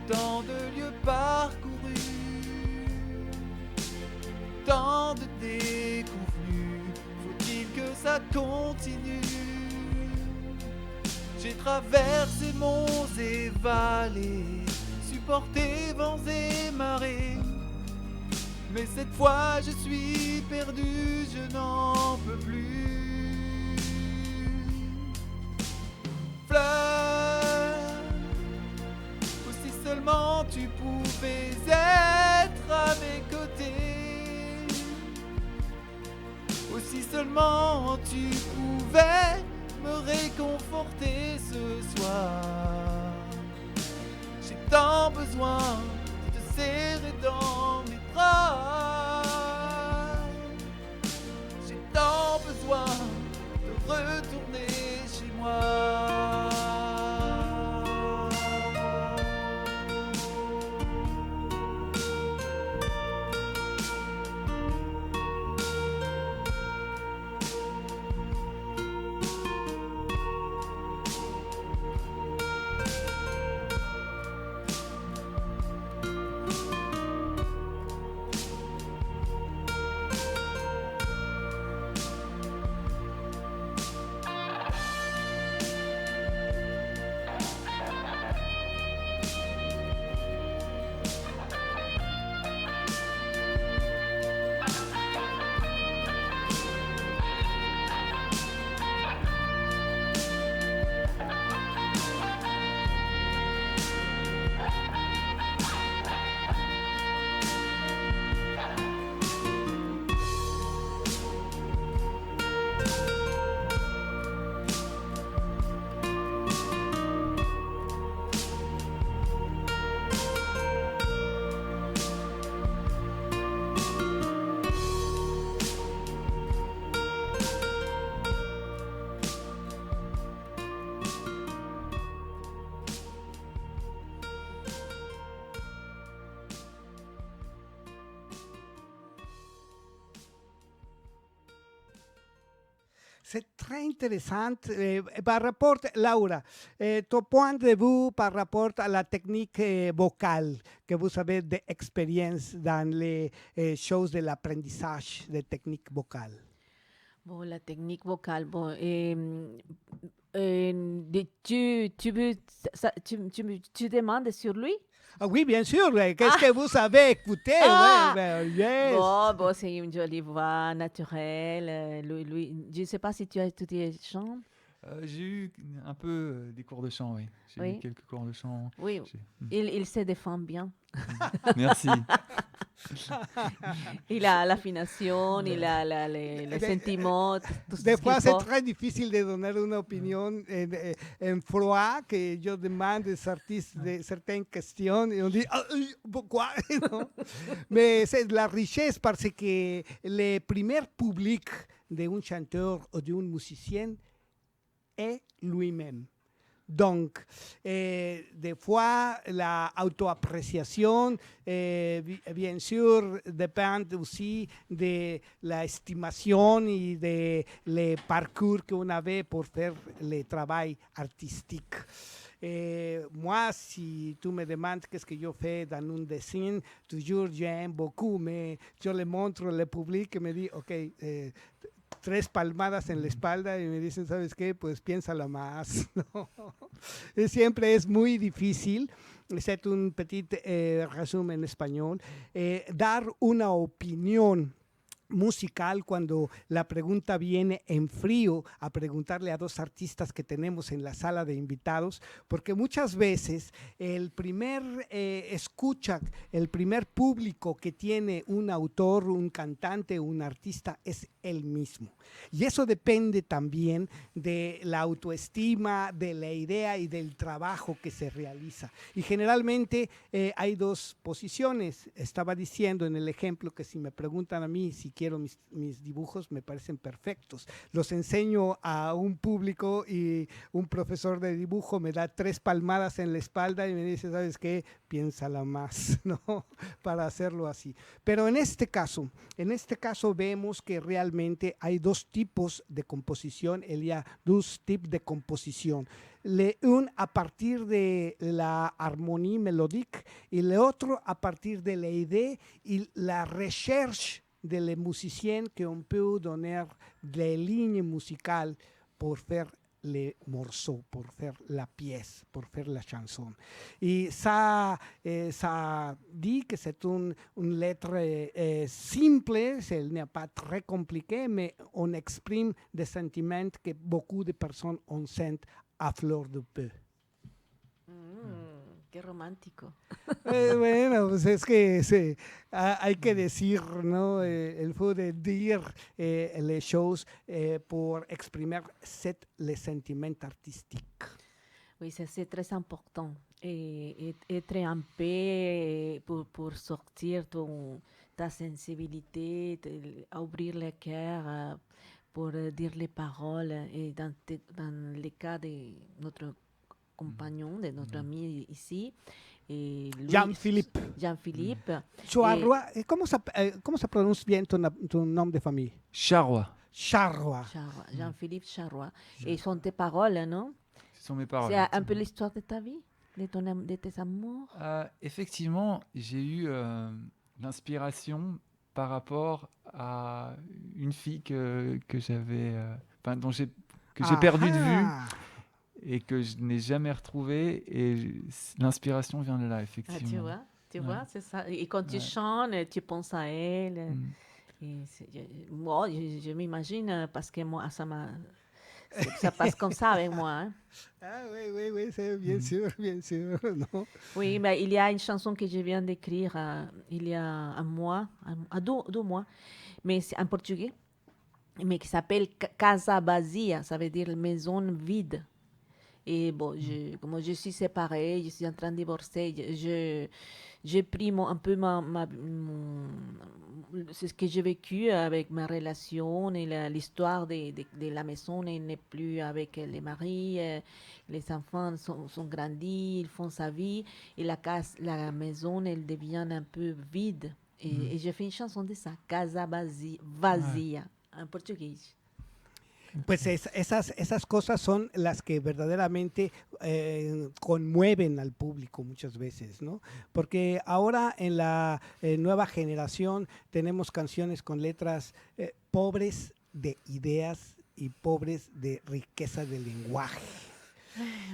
tant de lieux parcourus. tant de déconvenues, faut-il que ça continue? J'ai traversé monts et vallées, supporté vents et marées, mais cette fois je suis perdu, je n'en peux plus. Fleur, aussi seulement tu pouvais être à mes côtés, aussi seulement tu pouvais me réconforter ce soir. J'ai tant besoin de te serrer dans mes bras. J'ai tant besoin de retourner chez moi. C'est très intéressant par rapport, Laura, ton point de vue par rapport à la technique vocale que vous avez d'expérience dans les choses de l'apprentissage des techniques vocales. Bon, la technique vocale, bon, tu demandes sur lui? Ah oui, bien sûr. Qu'est-ce que vous avez écouté? Ah! Yes. Bon, c'est une jolie voix naturelle. Je ne sais pas si tu as étudié chant. J'ai eu un peu des cours de chant, oui. J'ai Oui. eu quelques cours de chant. Oui, J'ai- il se défend bien. Merci. Il a l'affination, il a les sentiments. Tout ce Des qu'il fois, c'est faut. très difficile de donner une opinion en froid, que je demande aux artistes de certaines questions et on dit ah, pourquoi non? Mais c'est de la richesse parce que le premier public d'un chanteur ou d'un musicien est lui-même. Donc, des fois, la auto-appréciation, bien sûr, dépend aussi de l'estimation et de le parcours qu'on avait pour faire le travail artistique. Moi, si tu me demandes qu'est-ce que je fais dans un dessin, toujours j'aime beaucoup, mais je le montre au public et me dit, OK, 3 palmadas en la espalda y me dicen, ¿sabes qué? Pues piénsala más, ¿no? Siempre es muy difícil, c'est un petit resumen en español, dar una opinión musical cuando la pregunta viene en frío a preguntarle a 2 artistas que tenemos en la sala de invitados, porque muchas veces el primer escucha, el primer público que tiene un autor, un cantante, un artista es él mismo. Y eso depende también de la autoestima, de la idea y del trabajo que se realiza. Y generalmente hay 2 posiciones. Estaba diciendo en el ejemplo que si me preguntan a mí si quiero mis dibujos, me parecen perfectos. Los enseño a un público y un profesor de dibujo me da 3 palmadas en la espalda y me dice, ¿sabes qué? Piénsala más, ¿no? Para hacerlo así. Pero en este caso vemos que realmente hay 2 tipos de composición, il y a 2 types de composition. Un a partir de la harmonie mélodique et l'autre à partir de l'idée et la recherche des musiciens qu'on peut donner des lignes musicales pour faire les morceaux, pour faire la pièce, pour faire la chanson. Et ça dit que c'est une lettre simple, elle n'est pas très compliquée, mais on exprime des sentiments que beaucoup de personnes ont sentent à fleur de peau. Qué romántico. Bueno, pues es que hay que decir, ¿no? El faut de dire les choses pour exprimer les sentiments artistiques. Oui, c'est très important. Et être en paix pour sortir ta sensibilité, ouvrir le cœur pour dire les paroles. Et dans le cas de notre compagnon, de notre ami ici, et lui, Jean-Philippe. Jean-Philippe. Charrois, comment ça prononce bien ton nom de famille? Charrois, Charrois. Jean-Philippe Charrois. Et ce sont tes paroles, non? ce sont mes paroles. C'est un peu effectivement. l'histoire de ta vie, de tes amours. Effectivement, j'ai eu l'inspiration par rapport à une fille que j'avais, que j'ai perdu de vue et que je n'ai jamais retrouvée. Et l'inspiration vient de là, Ah, effectivement. tu Ouais. vois, c'est ça. Et quand tu Ouais. chantes, tu penses à elle. Mm. Et moi, je m'imagine, parce que moi, ça passe comme ça avec moi. Hein. Ah oui, c'est bien sûr, non? Oui, mais il y a une chanson que je viens d'écrire il y a un mois, deux mois, mais c'est en portugais, mais qui s'appelle Casa Vazia, ça veut dire maison vide. Et bon, comme je suis séparée, je suis en train de divorcer, j'ai pris un peu c'est ce que j'ai vécu avec ma relation et l'histoire de la maison. Elle n'est plus avec les maris, les enfants sont grandis, ils font sa vie et la maison, elle devient un peu vide. Et j'ai fait une chanson de ça, Casa Vazia, en portugais. Pues esas cosas son las que verdaderamente conmueven al público muchas veces, ¿no? Porque ahora en la nueva generación tenemos canciones con letras pobres de ideas y pobres de riqueza de lenguaje.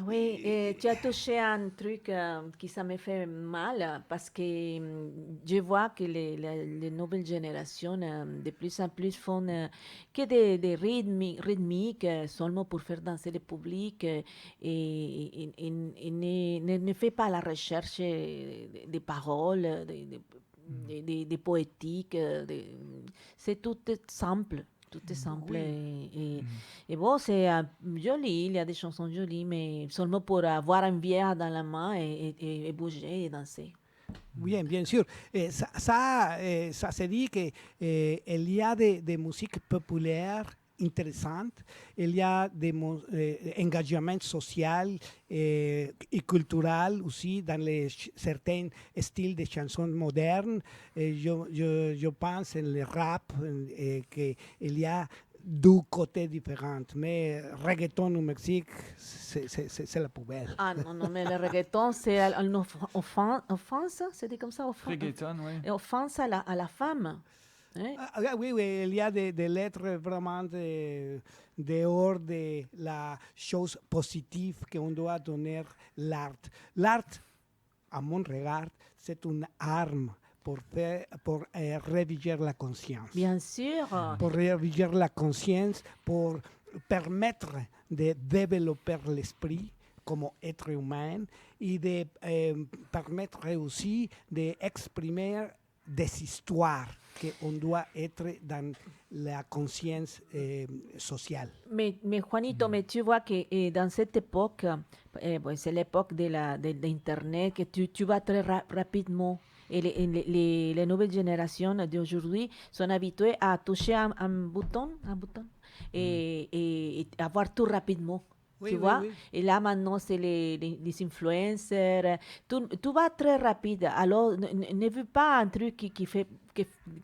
Oui, tu as touché un truc qui ça me fait mal parce que je vois que les nouvelles générations de plus en plus font que des rythmiques seulement pour faire danser le public et ne fait pas la recherche des paroles, des poétiques. C'est tout simple. Tout est simple et bon, c'est joli, il y a des chansons jolies, mais seulement pour avoir un verre dans la main et bouger et danser. Bien sûr. Ça se dit qu'il y a des musiques populaires intéressantes, il y a des engagements sociaux et culturels aussi dans certains styles de chansons modernes. Je pense en le rap qu'il y a deux côtés différents, mais reggaeton au Mexique, c'est la poubelle. Ah non, mais le reggaeton, c'est une offense, c'est dit comme ça, Reggaeton, oui. Offense à la femme. Hein? Oui, il y a des lettres vraiment dehors de la chose positive qu'on doit donner l'art. L'art, à mon regard, c'est une arme pour réveiller la conscience. Bien sûr. Pour réveiller la conscience, pour permettre de développer l'esprit comme être humain et de permettre aussi d'exprimer des histoires qu'on doit être dans la conscience sociale. Mais Juanito, mais tu vois que dans cette époque, c'est l'époque de l'Internet, que tu vas très rapidement. Et les nouvelles générations d'aujourd'hui sont habituées à toucher un bouton et avoir tout rapidement. Oui, tu oui, vois? oui. Et là, maintenant, c'est les influencers. Tout va très rapide. Alors, ne veux pas un truc qui fait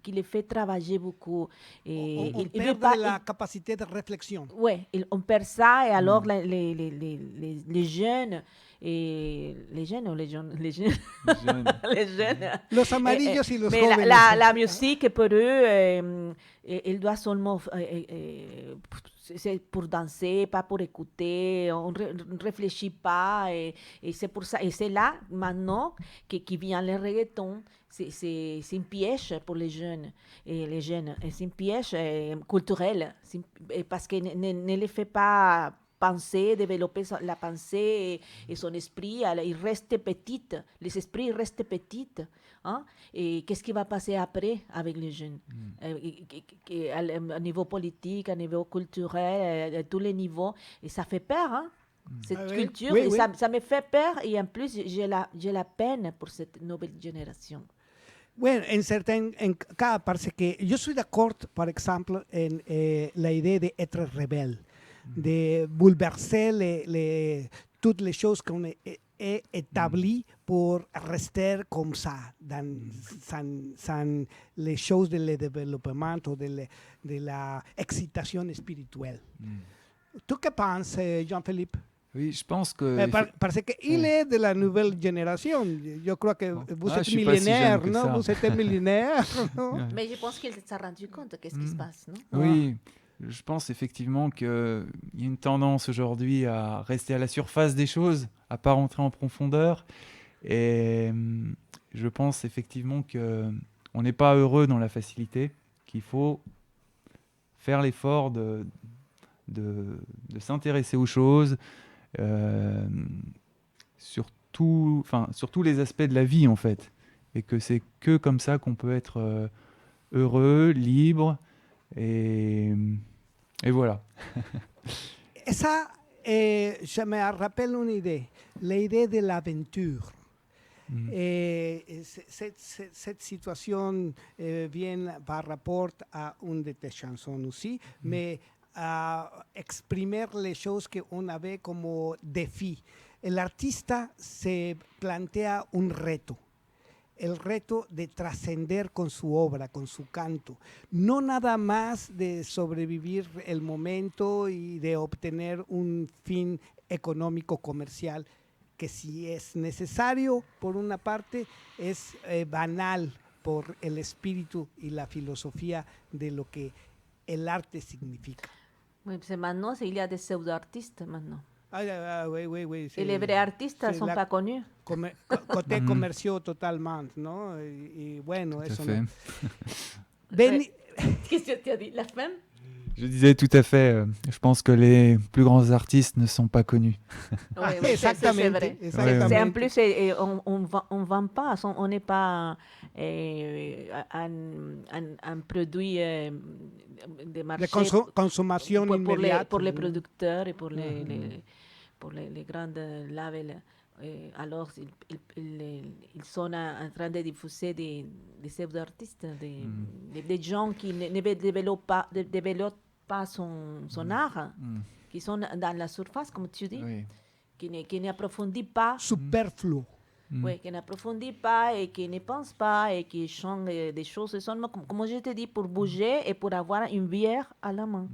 qui les fait travailler beaucoup. Et On il veut perd pas- la capacité de réflexion. Ouais, on perd ça et alors les jeunes et les jeunes ou les jeunes Jeune. les jeunes. Los amarillos y los Mais jóvenes. la musique pour eux, elle doit seulement c'est pour danser, pas pour écouter. On ne réfléchit pas et c'est pour ça. Et c'est là maintenant qui vient le reggaeton. C'est un piège pour les jeunes. Et c'est un piège culturel parce que ne les fait pas penser, développer la pensée et son esprit. Alors, il reste petit. Les esprits restent petits. Hein? Et qu'est-ce qui va passer après avec les jeunes? À niveau politique, à niveau culturel, à tous les niveaux. Et ça fait peur, hein? Cette Ah oui, culture, oui, et oui. ça me fait peur. Et en plus, j'ai la peine pour cette nouvelle génération. Bueno, parce que yo estoy de acuerdo, por ejemplo, en la idea de être rebelle, de bouleverser toutes les choses qu'on est établies pour rester comme ça, sans les choses de le développement ou de la excitation spirituelle. ¿Tú qué penses, Jean-Philippe? Oui, je pense que. Parce qu'il est de la nouvelle génération. Je crois que vous Ah, êtes je suis pas si jeune millénaire, que non? ça. Vous êtes millénaire, non? Mais je pense qu'il s'est rendu compte qu'est-ce qui se passe, non? Oui, je pense effectivement qu'il y a une tendance aujourd'hui à rester à la surface des choses, à pas rentrer en profondeur. Et je pense effectivement qu'on n'est pas heureux dans la facilité, qu'il faut faire l'effort de s'intéresser aux choses, sur tous les aspects de la vie en fait. Et que c'est que comme ça qu'on peut être heureux, libre, et voilà. Ça, je me rappelle une idée, l'idée de l'aventure. Cette situation vient par rapport à une de tes chansons aussi, mais à exprimer les choses qu'on avait comme défi. El artista se plantea un reto. El reto de trascender con su obra, con su canto. No nada más de sobrevivir el momento y de obtener un fin económico comercial, que si es necesario, por una parte, es banal por el espíritu y la filosofía de lo que el arte significa. Oui, c'est maintenant, il y a des pseudo-artistes maintenant. Oui. Et les vrais artistes ne sont pas connus. Côté commerciaux totalement, ¿no? Y bueno, Tout à eso fait. no. Benny, Qu'est-ce que tu as dit? La femme? Je disais tout à fait, je pense que les plus grands artistes ne sont pas connus. Oui, c'est exactamente, vrai. exactamente. C'est en plus, on vend pas, on n'est pas un produit de marché de consommation immédiate. pour les producteurs et pour les grandes labels. Alors, ils sont en train de diffuser des pseudo-artistes, des gens qui ne développent pas son art, qui sont dans la surface, comme tu dis, Oui. qui n'approfondissent pas. Superfluo. Oui, qui n'approfondit pas et qui ne pense pas et qui change des choses seulement, comme je te dis, pour bouger et pour avoir une bière à la main.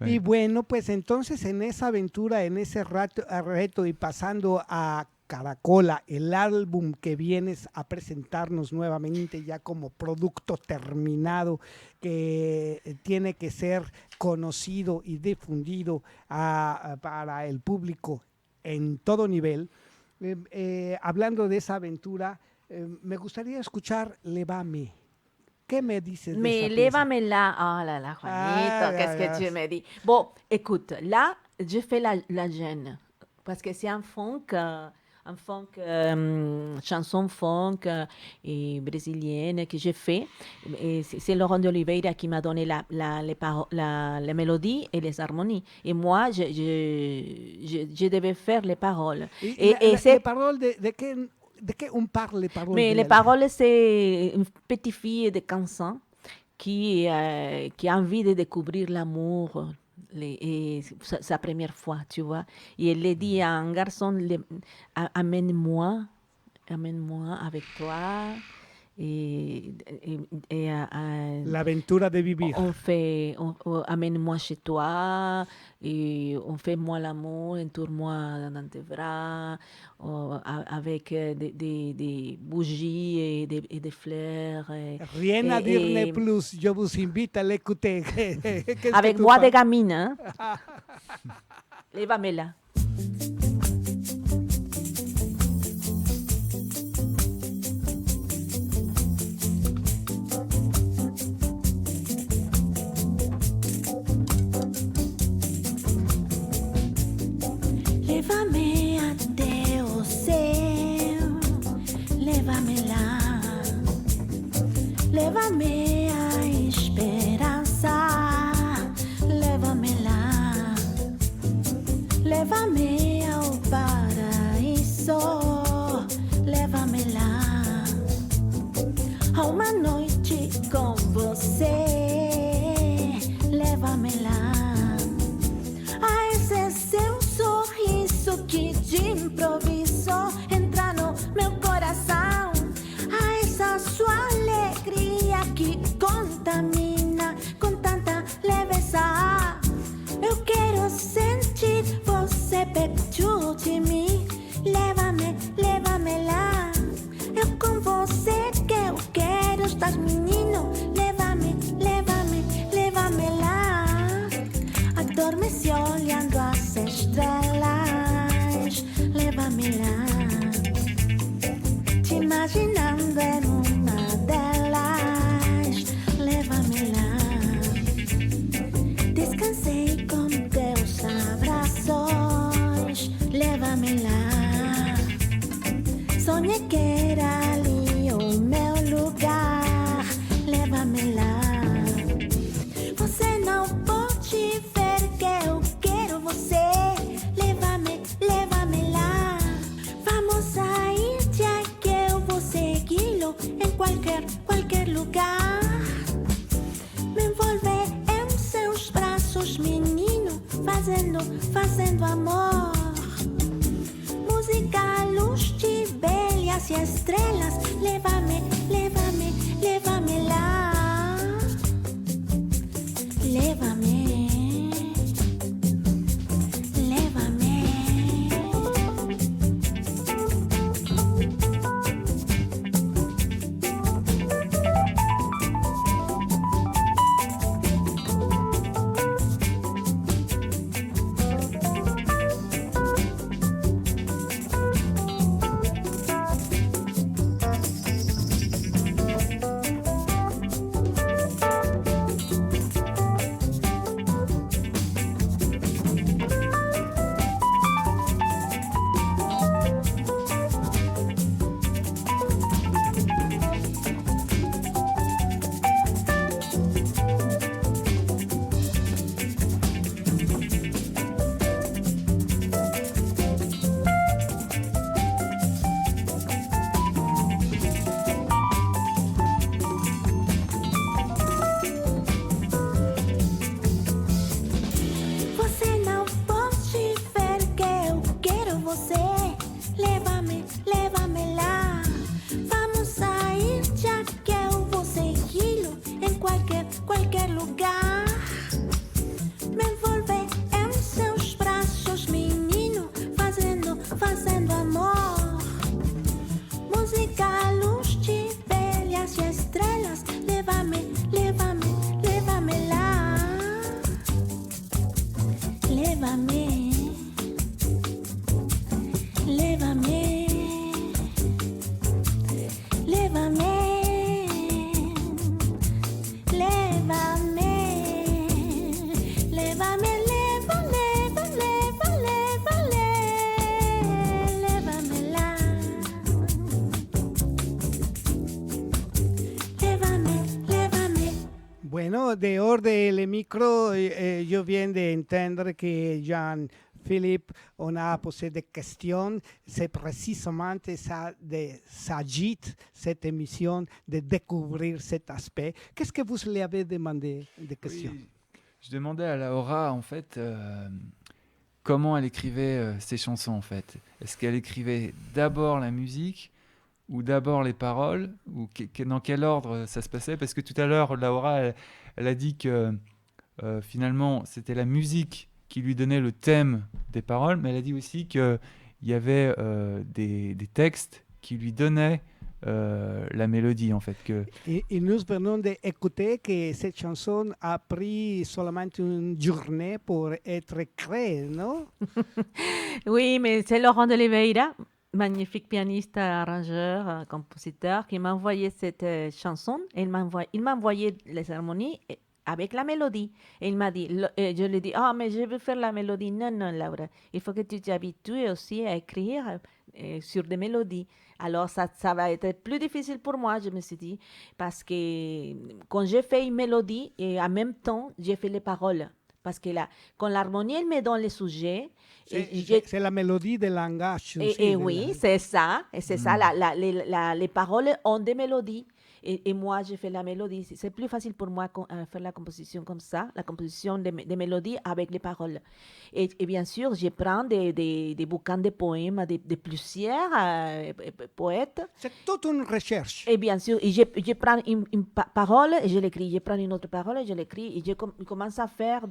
Y bueno, pues entonces en esa aventura, en ese reto y pasando a Caracola, el álbum que vienes a presentarnos nuevamente ya como producto terminado, que tiene que ser conocido y difundido para el público en todo nivel. Hablando de esa aventura, me gustaría escuchar Lévame. ¿Qué me dices de Mais esa pieza? lève-moi là. Oh là là, Juanito, qu'est-ce que tu me dis? Bon, écoute, là, je fais la jeune. Parce que c'est un funk, chanson funk et brésilienne que j'ai fait. Et c'est Laurent d'Oliveira qui m'a donné les mélodies et les harmonies. Et moi, je devais faire les paroles. Les paroles de qué on parle les paroles? Mais les paroles, c'est une petite fille de 15 ans qui a envie de découvrir l'amour. Et sa première fois, tu vois. Et elle dit à un garçon, amène-moi avec toi. L'aventura de vivir. Amène-moi chez toi, et on fait moi l'amour, entoure-moi dans tes bras, avec des bougies et des fleurs. Rien à et- dire et- plus, je vous invite à l'écouter. Qu'est-ce que Avec tu voix de penses? gamine, hein? Lévamela. Leva-me até o céu, leva-me lá, leva-me a esperança, leva-me lá, leva-me ao paraíso, leva-me lá, a uma noite com você, leva-me lá. A esse seu sorriso que de improviso entra no meu coração. A essa sua alegria que contamina com tanta leveza. Eu quero sentir você perto de mim. Leva-me, leva-me lá. É com você que eu quero estar, menino. Leva-me, leva-me, leva-me lá. Adormeci olhando as estrelas, leva-me lá, te imaginando em uma delas, leva-me lá. Descansei com teus abraços, leva-me lá. Sonhei que era ali o meu lugar, leva-me lá. Você não pode ver que eu quero você. Leva-me, leva-me lá. Vamos sair de aqui, eu vou segui-lo em qualquer lugar. Me envolver em seus braços, menino, fazendo amor. Música, luz de velhas e estrelas. Leva-me, leva-me, leva-me lá. Leva-me, leva-me. Você não pode ver que eu quero você. Leva-me, leva-me lá. Vamos sair de aqui, eu vou segui-lo em qualquer lugar. Me envolver em seus braços, menino, fazendo amor. Música, luz de velhas e estrelas. Leva-me, leva-me, leva-me lá. Leva-me, leva-me, leva-me, leva-me, leva-me, leva, leva, leva, leva, leva-me lá. Leva-me, leva-me. Bueno, dehors de le micro, je viens d'entendre que Jean-Philippe, on a posé des questions. C'est précisément ça de s'agit, cette émission, de découvrir cet aspect. Qu'est-ce que vous lui avez demandé des questions? Oui, je demandais à Laura, en fait, comment elle écrivait ses chansons, en fait. Est-ce qu'elle écrivait d'abord la musique ou d'abord les paroles, ou dans quel ordre ça se passait? Parce que tout à l'heure, Laura, elle a dit que finalement, c'était la musique qui lui donnait le thème des paroles, mais elle a dit aussi qu'il y avait des textes qui lui donnaient la mélodie, en fait. Et nous venons d'écouter que cette chanson a pris seulement une journée pour être créée, non? Oui, mais c'est Laurent de Oliveira, magnifique pianiste, arrangeur, compositeur, qui m'a envoyé cette chanson. Il m'a envoyé les harmonies avec la mélodie. Et il m'a dit, je lui ai dit, ah, mais je veux faire la mélodie. Non, non, Laura, il faut que tu t'habitues aussi à écrire sur des mélodies. Alors, ça va être plus difficile pour moi, je me suis dit, parce que quand j'ai fait une mélodie, et en même temps, j'ai fait les paroles. Parce que quand l'harmonie, elle me donne les sujets. C'est la mélodie du langage. Et oui, c'est ça. Et c'est ça. Les paroles ont des mélodies. Et moi, je fais la mélodie. C'est plus facile pour moi faire la composition comme ça, la composition des mélodies avec les paroles. Et bien sûr, je prends des bouquins de poèmes de plusieurs poètes. C'est toute une recherche. Et bien sûr, je prends une parole et je l'écris. Je prends une autre parole et je l'écris. Et je commence à faire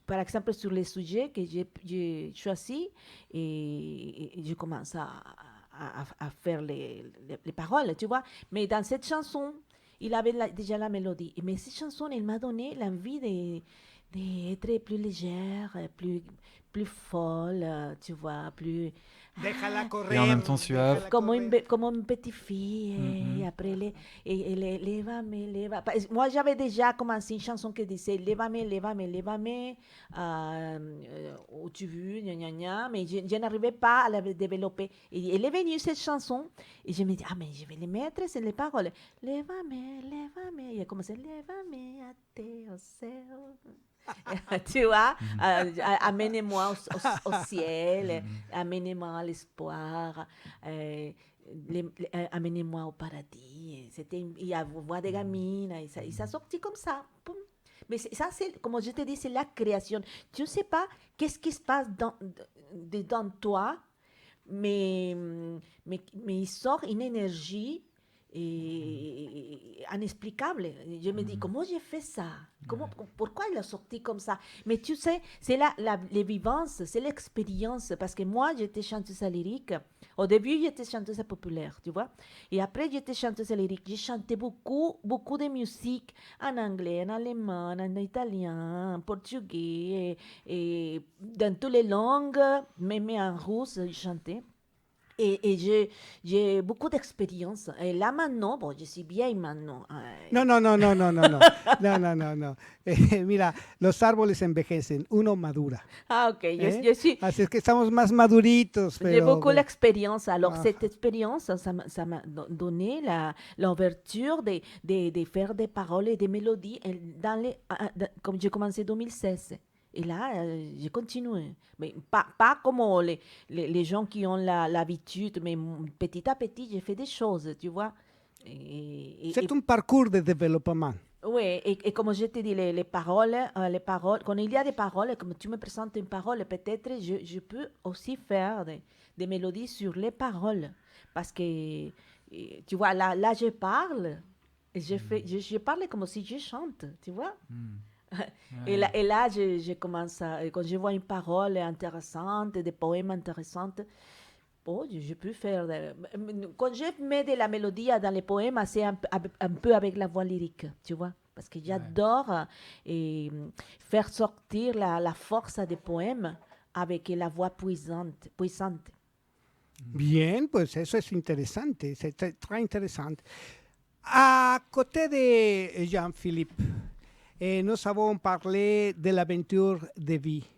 par exemple, sur les sujets que j'ai choisis, et je commence à faire les paroles, tu vois. Mais dans cette chanson, il avait déjà la mélodie. Mais cette chanson, elle m'a donné l'envie d'être plus légère, plus folle, tu vois, plus... Déjala correr. Et en même temps suave. Comme une petite fille. Et après, lévame. Moi, j'avais déjà commencé une chanson qui disait lévame, où tu veux, gna gna gna, mais je n'arrivais pas à la développer. Et elle est venue, cette chanson, et je me dis, ah, mais je vais les mettre, c'est les paroles. Lévame. Et elle commençait, lévame a te au ciel. Tu vois, amenez-moi au ciel, amenez-moi à l'espoir, amenez-moi au paradis. Il y a voix de gamine, et ça sortit comme ça. Poum. Mais ça, c'est, comme je te dis, c'est la création. Tu ne sais pas qu'est-ce qui se passe dans toi, mais il sort une énergie inexplicable. Je me dis, comment j'ai fait ça? Pourquoi il a sorti comme ça? Mais tu sais, c'est les vivances, c'est l'expérience. Parce que moi, j'étais chanteuse lyrique. Au début, j'étais chanteuse populaire, tu vois. Et après, j'étais chanteuse lyrique. J'ai chanté beaucoup de musique en anglais, en allemand, en italien, en portugais, et dans toutes les langues, même en russe, j'ai chanté. Et j'ai beaucoup d'expérience. Et là, maintenant, bon, je suis vieille maintenant. No. Mira, los árboles envejecen, uno madura. Ah, ok. Je suis... Así es que estamos más maduritos. J'ai beaucoup d'expérience. Alors, cette expérience, ça m'a donné l'ouverture de faire des paroles et des mélodies comme j'ai commencé en 2016. Et là, j'ai continué. Mais pas comme les gens qui ont l'habitude, mais petit à petit, j'ai fait des choses, tu vois. C'est un parcours de développement. Oui, et comme je te dis, les paroles, quand il y a des paroles, comme tu me présentes une parole, peut-être je peux aussi faire des mélodies sur les paroles. Parce que, tu vois, là je parle, et je parle comme si je chante, tu vois. Et là, je commence quand je vois une parole intéressante, des poèmes intéressants, je peux faire. Quand je mets de la mélodie dans les poèmes, c'est un peu avec la voix lyrique, tu vois. Parce que j'adore faire sortir la force des poèmes avec la voix puissante. Bien, pues eso es interesante, c'est très intéressant. À côté de Jean-Philippe, nous avons parlé de l'aventure de vie.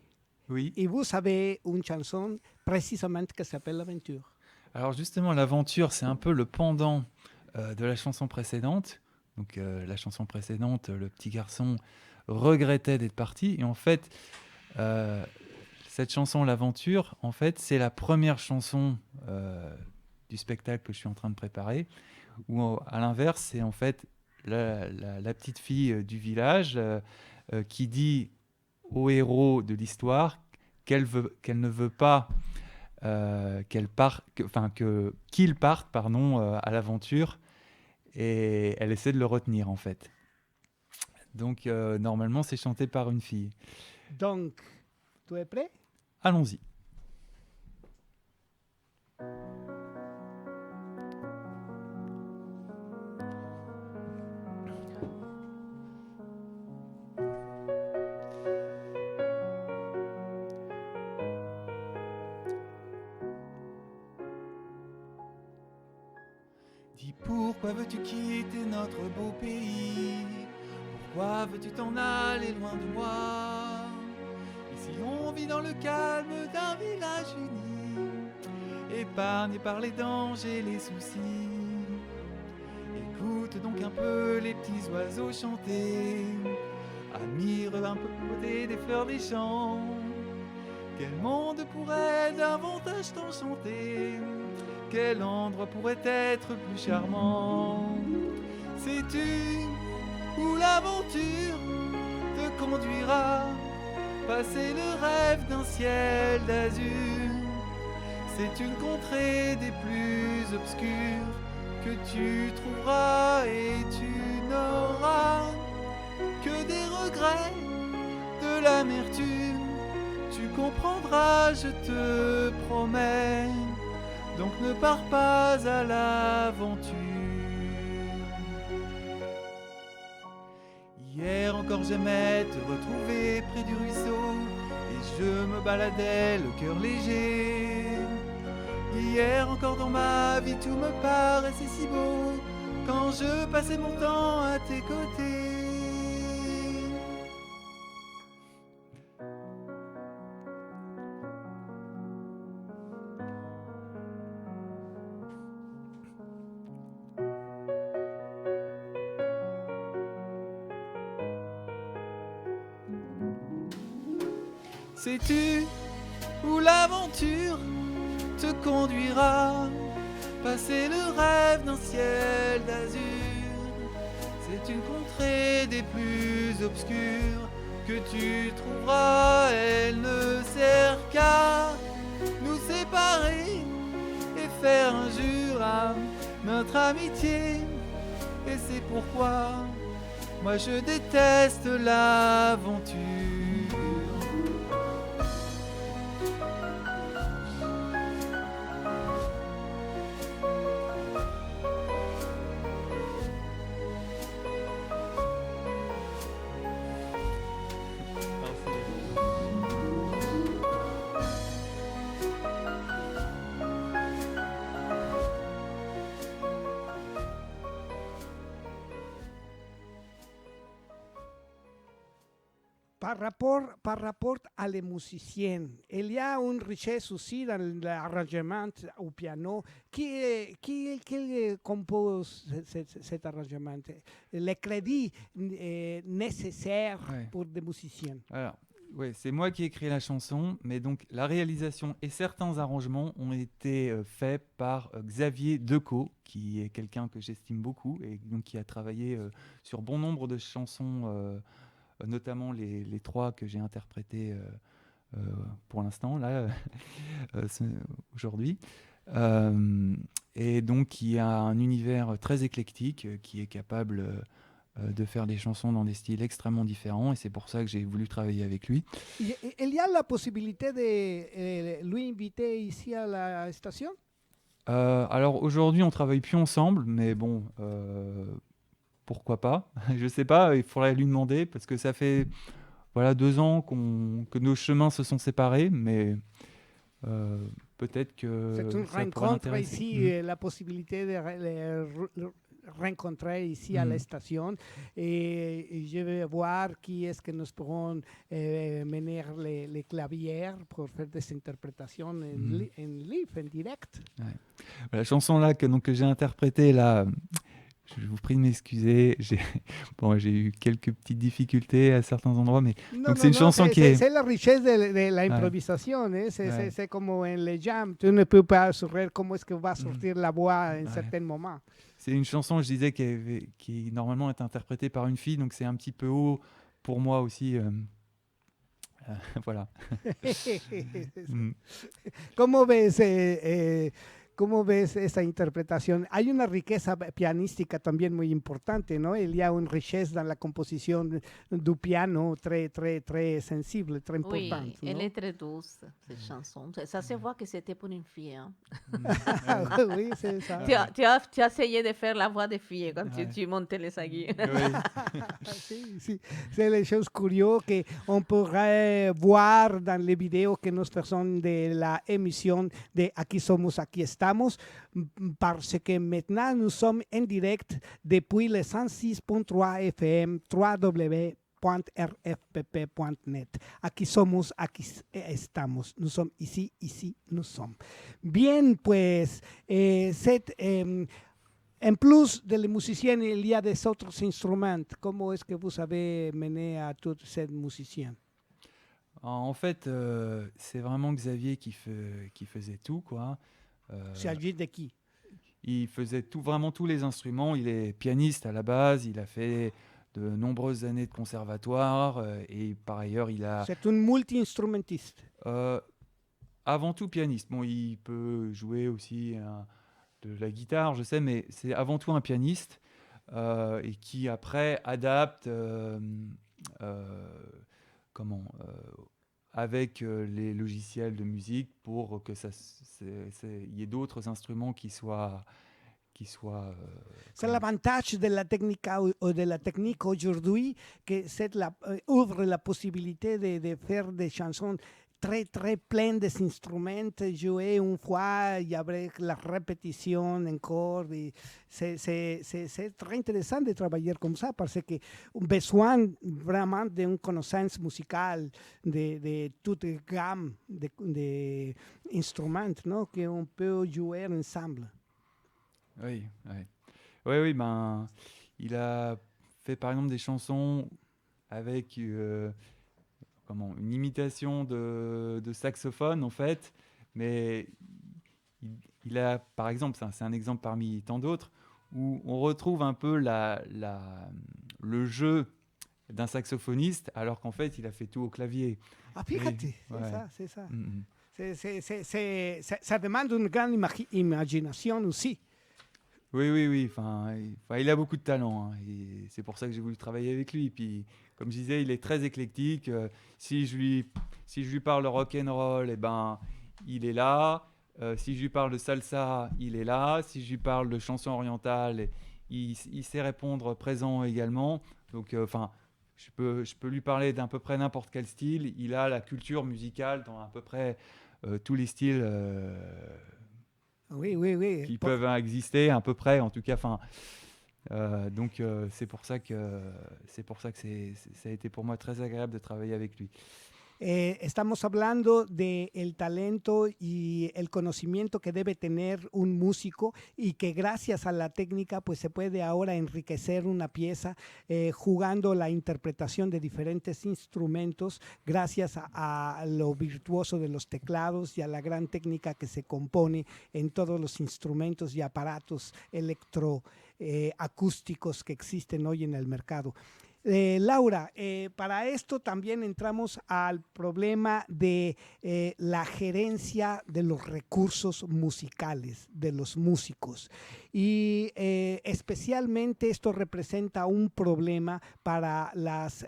Oui. Et vous avez une chanson précisément qui s'appelle L'aventure. Alors justement, l'aventure, c'est un peu le pendant de la chanson précédente. Donc la chanson précédente, le petit garçon regrettait d'être parti. Et en fait, cette chanson, L'aventure, en fait, c'est la première chanson du spectacle que je suis en train de préparer. Où à l'inverse, c'est en fait la petite fille du village qui dit au héros de l'histoire qu'elle ne veut pas qu'il parte à l'aventure, et elle essaie de le retenir en fait. Donc normalement c'est chanté par une fille. Donc, tu es prêt? Allons-y. Dis pourquoi veux-tu quitter notre beau pays? Pourquoi veux-tu t'en aller loin de moi? Ici on vit dans le calme d'un village uni, épargné par les dangers, les soucis. Écoute donc un peu les petits oiseaux chanter, admire un peu la beauté des fleurs des champs. Quel monde pourrait davantage t'enchanter? Quel endroit pourrait être plus charmant? Sais-tu où l'aventure te conduira? Passer le rêve d'un ciel d'azur. C'est une contrée des plus obscures que tu trouveras, et tu n'auras que des regrets, de l'amertume. Tu comprendras, je te promets. Donc ne pars pas à l'aventure. Hier encore j'aimais te retrouver près du ruisseau, et je me baladais le cœur léger. Hier encore dans ma vie tout me paraissait si beau, quand je passais mon temps à tes côtés. Sais-tu où l'aventure te conduira? Passer le rêve d'un ciel d'azur. C'est une contrée des plus obscures que tu trouveras. Elle ne sert qu'à nous séparer et faire injure à notre amitié. Et c'est pourquoi moi je déteste l'aventure. Par rapport à les musiciens, il y a une richesse aussi dans l'arrangement au piano. Qui compose cet arrangement? Les crédits nécessaires pour des musiciens. Alors, ouais, c'est moi qui ai écrit la chanson, mais donc la réalisation et certains arrangements ont été faits par Xavier Decaux, qui est quelqu'un que j'estime beaucoup et donc qui a travaillé sur bon nombre de chansons, notamment les trois que j'ai interprétées pour l'instant, là, aujourd'hui. Et donc, qui a un univers très éclectique, qui est capable de faire des chansons dans des styles extrêmement différents, et c'est pour ça que j'ai voulu travailler avec lui. Il y a la possibilité de lui inviter ici à la station? Alors aujourd'hui, on travaille plus ensemble, mais bon, pourquoi pas? Je sais pas, il faudrait lui demander, parce que ça fait 2 ans que nos chemins se sont séparés, mais peut-être que c'est une ça pourrait rencontre l'intéresser. ici, la possibilité de rencontrer ici à la station, et je vais voir qui est-ce que nous pourrons mener les claviers pour faire des interprétations en live, en direct. Ouais. La chanson là que j'ai interprétée là, je vous prie de m'excuser, j'ai eu quelques petites difficultés à certains endroits, mais donc c'est une chanson qui est... C'est la richesse de l'improvisation, c'est comme en les jams, tu ne peux pas savoir comment est-ce que va sortir la voix à un certain moment. C'est une chanson, je disais, qui normalement est interprétée par une fille, donc c'est un petit peu haut pour moi aussi Voilà. Mm. ¿Cómo ves, cómo ves esa interpretación? Hay una riqueza pianística también muy importante, ¿no? Il y a une richesse dans la composition du piano très, très, très sensible, très Oui, importante, elle ¿no? est très douce, cette chanson. Ça se voit que c'était pour une fille. Hein. Oui, c'est ça. Tu as essayé de faire la voix des filles quand Ouais. tu montais les aiguilles. Oui. Sí, sí. C'est les choses curieuses qu'on pourrait voir dans les vidéos que nous faisons de la émission de Aquí Somos, Aquí Estamos, parce que maintenant nous sommes en direct depuis le 106.3 FM, www.rfpp.net. Aquí somos, aquí estamos. Nous sommes ici, ici nous sommes. Bien, pues, en plus de les musiciens, il y a des autres instruments. Comment est-ce que vous avez mené à tous ces musiciens? En fait, c'est vraiment Xavier qui faisait tout, quoi. Il s'agit de qui? Il faisait vraiment tous les instruments. Il est pianiste à la base. Il a fait de nombreuses années de conservatoire et par ailleurs, il a C'est un multi-instrumentiste. avant tout pianiste. Bon, il peut jouer aussi de la guitare, je sais, mais c'est avant tout un pianiste et qui après adapte avec les logiciels de musique pour que il y ait d'autres instruments qui soient C'est l'avantage de la technique aujourd'hui que ouvre la possibilité de faire des chansons très, très pleines d'instruments, jouer une fois et avec la répétition encore. Et c'est très intéressant de travailler comme ça parce que besoin vraiment d'une connaissance musicale de toute gamme d'instruments, non, qu'on peut jouer ensemble. Oui, oui, ben, il a fait par exemple des chansons avec une imitation de saxophone en fait, mais il a par exemple, c'est un exemple parmi tant d'autres, où on retrouve un peu le jeu d'un saxophoniste alors qu'en fait il a fait tout au clavier. Ah, fíjate, Ouais. c'est ça. Mm, Ça demande une grande imagination aussi. Oui. Il a beaucoup de talent, hein, et c'est pour ça que j'ai voulu travailler avec lui. Puis, comme je disais, il est très éclectique. Si je lui parle de rock and roll, il est là. Si je lui parle de salsa, il est là. Si je lui parle de chansons orientales, il sait répondre présent également. Donc, je peux lui parler d'à peu près n'importe quel style. Il a la culture musicale dans à peu près tous les styles. Oui. Qui peuvent exister à peu près, en tout cas. Donc c'est pour ça que ça a été pour moi très agréable de travailler avec lui. Estamos hablando del talento y el conocimiento que debe tener un músico y que gracias a la técnica pues se puede ahora enriquecer una pieza jugando la interpretación de diferentes instrumentos gracias a lo virtuoso de los teclados y a la gran técnica que se compone en todos los instrumentos y aparatos electroacústicos que existen hoy en el mercado. Laura, para esto también entramos al problema de la gerencia de los recursos musicales de los músicos y especialmente esto representa un problema para las,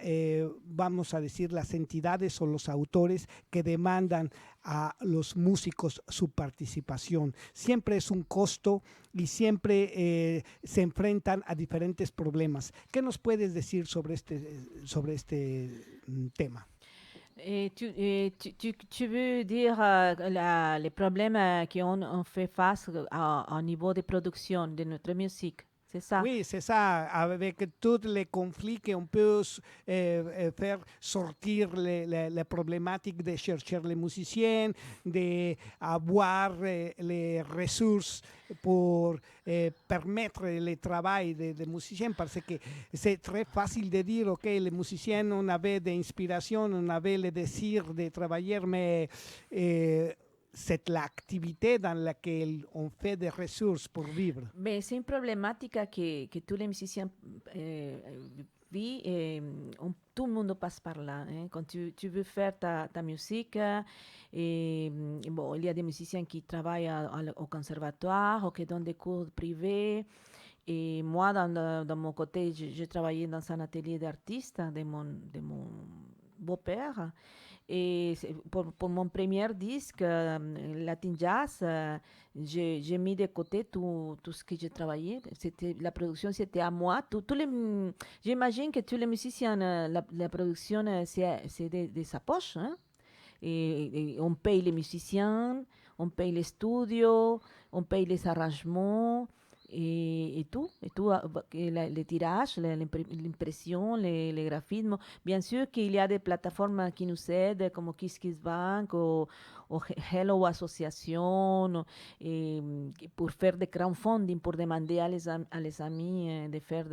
vamos a decir, las entidades o los autores que demandan a los músicos su participación. Siempre es un costo y siempre se enfrentan a diferentes problemas. ¿Qué nos puedes decir sobre este tema? Tu veux dire les problèmes qu'on fait face au niveau de production de notre musique, c'est ça? Oui, c'est ça. Avec tous les conflits qu'on peut faire sortir les problématiques de chercher les musiciens, d'avoir les ressources pour permettre le travail des musiciens, parce que c'est très facile de dire, OK, les musiciens, on avait des inspirations, on avait le désir de travailler, mais c'est l'activité dans laquelle on fait des ressources pour vivre. Mais c'est une problématique que tous les musiciens vivent et tout le monde passe par là. Hein. Quand tu veux faire ta musique, bon, il y a des musiciens qui travaillent au conservatoire ou qui donnent des cours privés. Et moi, dans mon côté, j'ai travaillé dans un atelier d'artiste de mon beau-père. Et pour mon premier disque, Latin Jazz, j'ai mis de côté tout ce que j'ai travaillé. La production, c'était à moi. J'imagine que tous les musiciens, la production, c'est de sa poche. Hein? Et on paye les musiciens, on paye les studios, on paye les arrangements. Et tout, les tirages, l'impression, les graphismes. Bien sûr qu'il y a des plateformes qui nous aident, comme KissKissBank ou Hello Association, pour faire des crowdfunding, pour demander à les amis de faire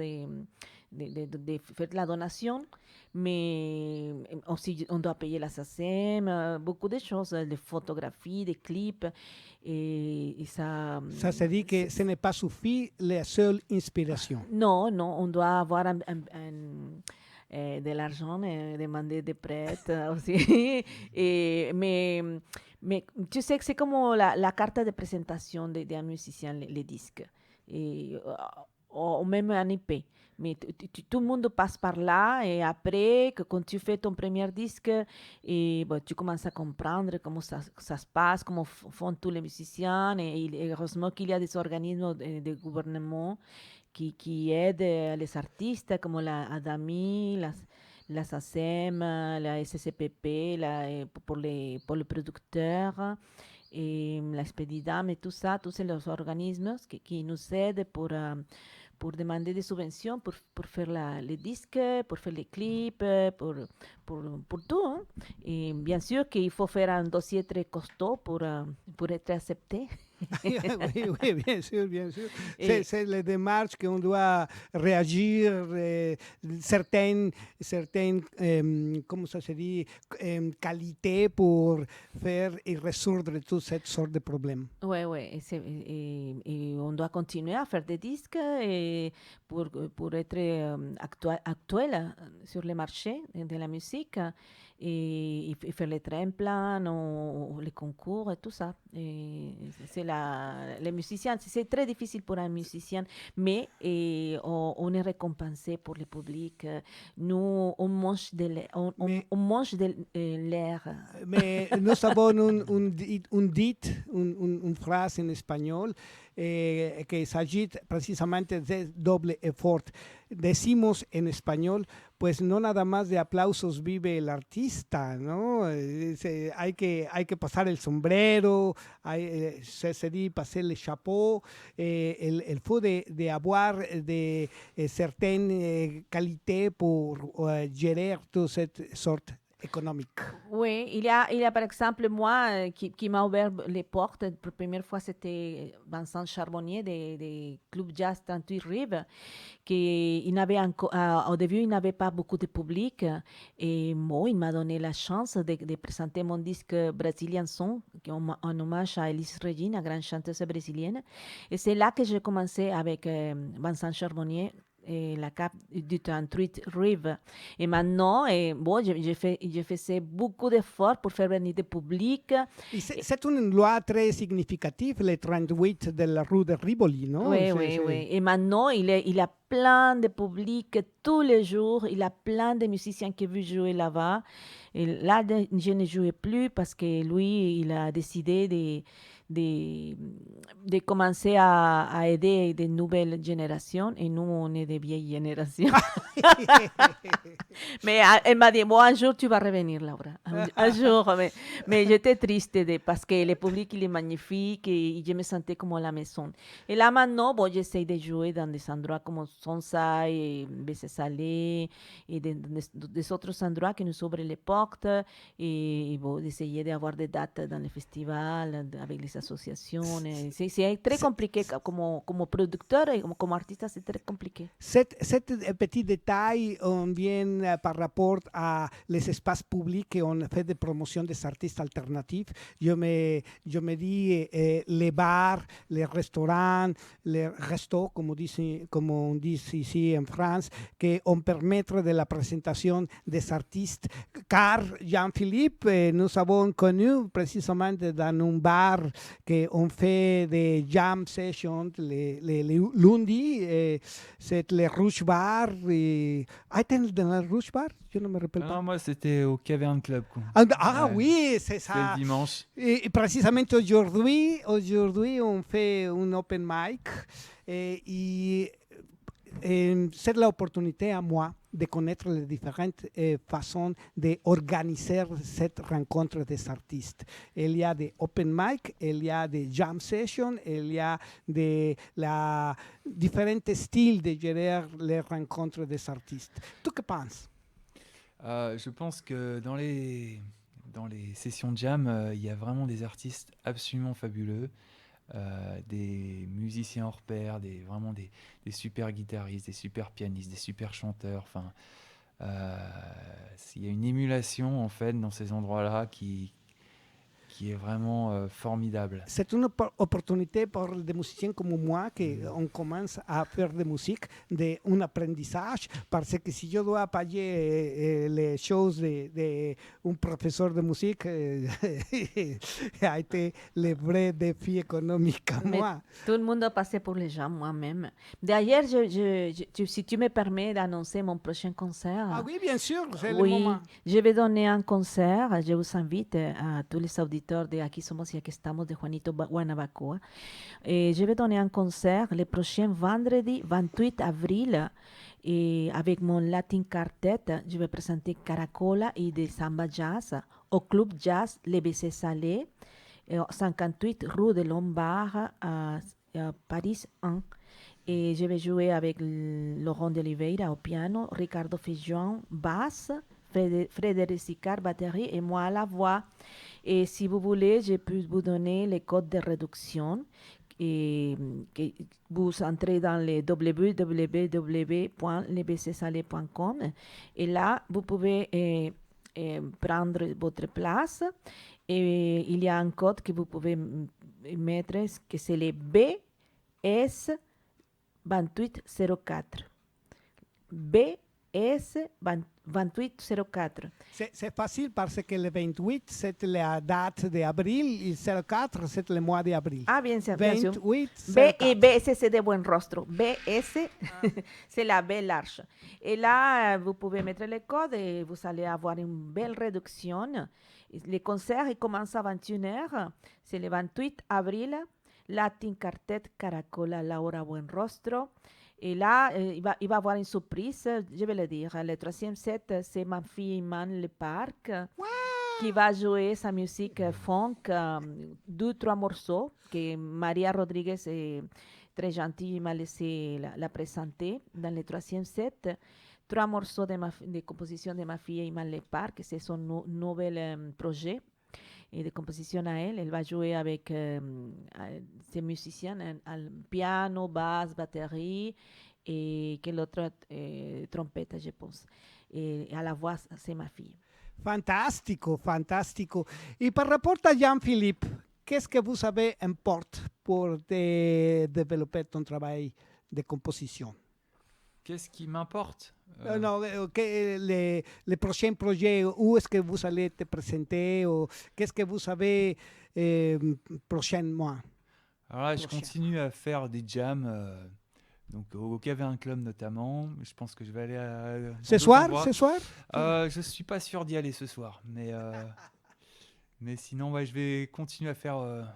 de faire la donation. Mais aussi, on doit payer la SACEM, beaucoup de choses, des photographies, des clips. Et ça... Ça se dit que ce n'est pas suffit la seule inspiration. Non, on doit avoir de l'argent, demander des prêts aussi. Mais tu sais que c'est comme la carte de présentation d'un musicien, les disques. Ou même un IP. Mais tout le monde passe par là et après, quand tu fais ton premier disque, tu commences à comprendre comment ça se passe, comment font tous les musiciens. Et heureusement qu'il y a des organismes de gouvernement qui aident les artistes, comme la ADAMI, la SACEM, la SCPP, pour les producteurs. Et la Spedidam et tout ça, tous ces organismes qui nous aident pour demander des subventions, pour faire les disques, pour faire les clips, pour tout. Hein. Et bien sûr qu'il faut faire un dossier très costaud pour être accepté. Oui, bien sûr, bien sûr. C'est les démarches qu'on doit réagir, certaines comment ça se dit, qualités pour faire et résoudre toute cette sorte de problèmes. Oui, et on doit continuer à faire des disques pour être actuel sur le marché de la musique et faire les tremplins ou les concours et tout ça. Et c'est les musiciens, c'est très difficile pour un musicien, mais on est récompensé pour le public. Nous, on mange de l'air. Mais nous avons une phrase en espagnol que s'agit precisamente de doble effort. Decimos en español, pues no nada más de aplausos vive el artista, ¿no? Hay que pasar el sombrero, se dit passer le chapeau, il faut de avoir de certaines qualités pour gérer toute cette sorte économique. Oui, il y a par exemple moi qui m'a ouvert les portes. La première fois, c'était Vincent Charbonnier des Club Jazz 38 Rives, au début, il n'avait pas beaucoup de public. Et moi, il m'a donné la chance de présenter mon disque Brazilian Song, en hommage à Elis Regina, grande chanteuse brésilienne. Et c'est là que j'ai commencé avec Vincent Charbonnier, la cape du 38 Rive. Et maintenant, j'ai fait beaucoup d'efforts pour faire venir du public. C'est une loi très significative, le 38 de la rue de Rivoli, non? Oui. Et maintenant, il a plein de public tous les jours. Il a plein de musiciens qui veulent jouer là-bas. Et là, je ne jouais plus parce que lui, il a décidé de commencer à aider des nouvelles générations et nous, on est des vieilles générations. Mais elle m'a dit, bon, un jour, tu vas revenir, Laura. Un jour. Mais j'étais triste parce que le public, il est magnifique et je me sentais comme à la maison. Et là, maintenant, j'essaie de jouer dans des endroits comme Sonsa et Bessé-Salé et des autres endroits qui nous ouvrent les portes et d'essayer d'avoir des dates dans les festivals avec les asociaciones. Sí, sí, es très compliqué como producteur et como artiste, c'est très compliqué. Cet petit détail, on vient par rapport à les espaces publics et on fait des promotions des artistes alternatifs. Je me dis les bars, les restaurants, les restos, comme on dit ici en France, qu'on permettre de la présentation des artistes. Car Jean-Philippe, nous avons connu précisément dans un bar qu'on fait des jam sessions les lundis. C'est le Rouge Bar. Était dans le Rouge Bar? Je ne me rappelle pas. Ah, moi, c'était au Cavern Club, quoi. Ah Ouais. oui, c'est C'était ça. le dimanche. Et précisément aujourd'hui, on fait un open mic et c'est l'opportunité à moi de connaître les différentes façons d'organiser cette rencontre des artistes. Il y a des open mic, il y a des jam sessions, il y a différents styles de gérer les rencontres des artistes. Tu que penses? Je pense que dans les sessions de jam, il y a vraiment des artistes absolument fabuleux, des musiciens hors pair, vraiment des super guitaristes, des super pianistes, des super chanteurs. Enfin, il y a une émulation en fait dans ces endroits-là qui est vraiment formidable. C'est une opportunité pour des musiciens comme moi qu'on commence à faire de musique, un apprentissage, parce que si je dois payer les choses d'un professeur de musique, a été le vrai défi économique à Mais moi. tout le monde a passé pour les gens, moi-même. D'ailleurs, si tu me permets d'annoncer mon prochain concert. Ah oui, bien sûr, c'est le Oui, moment. je vais donner un concert. Je vous invite à tous les auditeurs de Aquí Somos y Aquí Estamos de Juanito Guanabacoa. Et je vais donner un concert le prochain vendredi 28 avril et avec mon Latin Quartet. Je vais présenter Caracola et des Samba Jazz au Club Jazz Les BC Salé, 58 rue de Lombard à Paris 1. Et je vais jouer avec Laurent de Oliveira au piano, Ricardo Feijón basse, Frédéric Sicard batterie et moi à la voix. Et si vous voulez, je peux vous donner les codes de réduction. Et que vous entrez dans le www.lebcsalé.com et là, vous pouvez prendre votre place. Et il y a un code que vous pouvez mettre, que c'est le BS 2804. BS 2804. C'est facile parce que le 28, c'est la date d'avril, et le 04, c'est le mois d'avril. Ah, bien sûr, bien sûr. 28, B 04. et BS, c'est de buen rostro. BS, c'est la B large. Et là, vous pouvez mettre le code et vous allez avoir une belle réduction. Le concert il commence à 21h. C'est le 28 avril. Latin Quartet Caracola Laura Buenrostro. Et là, il va y avoir une surprise, je vais le dire. Le troisième set, c'est ma fille Iman Le Parc qui va jouer sa musique funk, 2-3 morceaux que Maria Rodriguez est très gentille m'a laissé la présenter dans le troisième set. 3 morceaux de composition de ma fille Iman Le Parc, c'est son nouvel projet. Et de composition à elle. Elle va jouer avec ses musiciens, al piano, basse, batterie et quelle autre trompette, je pense. Et à la voix, c'est ma fille. Fantastico, fantastico. Et par rapport à Jean-Philippe, qu'est-ce que vous avez importe pour développer ton travail de composition? Qu'est-ce qui m'importe? Non, les prochains projets, où est-ce que vous allez te présenter ou qu'est-ce que vous savez prochainement? Alors là, je continue à faire des jams, donc au Cavern Club notamment. Je pense que je vais aller à... Ce soir? Je suis pas sûr d'y aller ce soir, mais sinon, ouais, je vais continuer à faire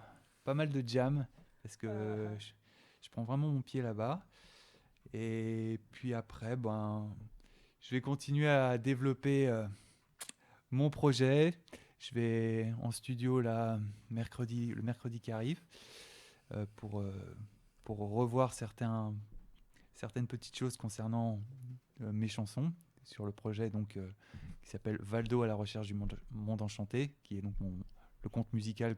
pas mal de jams parce que je prends vraiment mon pied là-bas. Et puis après, je vais continuer à développer mon projet. Je vais en studio là, le mercredi qui arrive pour revoir certaines petites choses concernant mes chansons sur le projet qui s'appelle Valdo à la recherche du monde enchanté, qui est donc le conte musical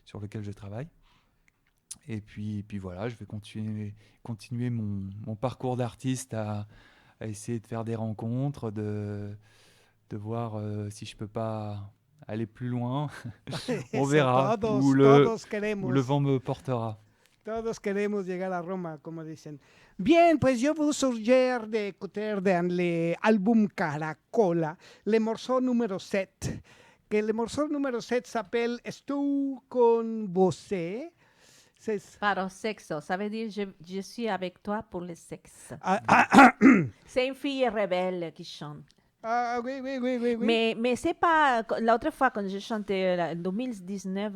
sur lequel je travaille. Et puis voilà, je vais continuer mon parcours d'artiste à essayer de faire des rencontres, de voir si je peux pas aller plus loin. On Eso, verra todos, où todos le queremos. vent me portera. Todos queremos llegar a Roma, como dicen. Bien, pues je vous suggère d'écouter dans l'album Caracola, le morceau numéro 7. Que le morceau numéro 7 s'appelle Estou con você. C'est... Para sexo, ça veut dire je suis avec toi pour le sexe. C'est une fille rebelle qui chante. Oui, oui, oui, oui, oui. Mais c'est pas. L'autre fois, quand j'ai chanté en 2019,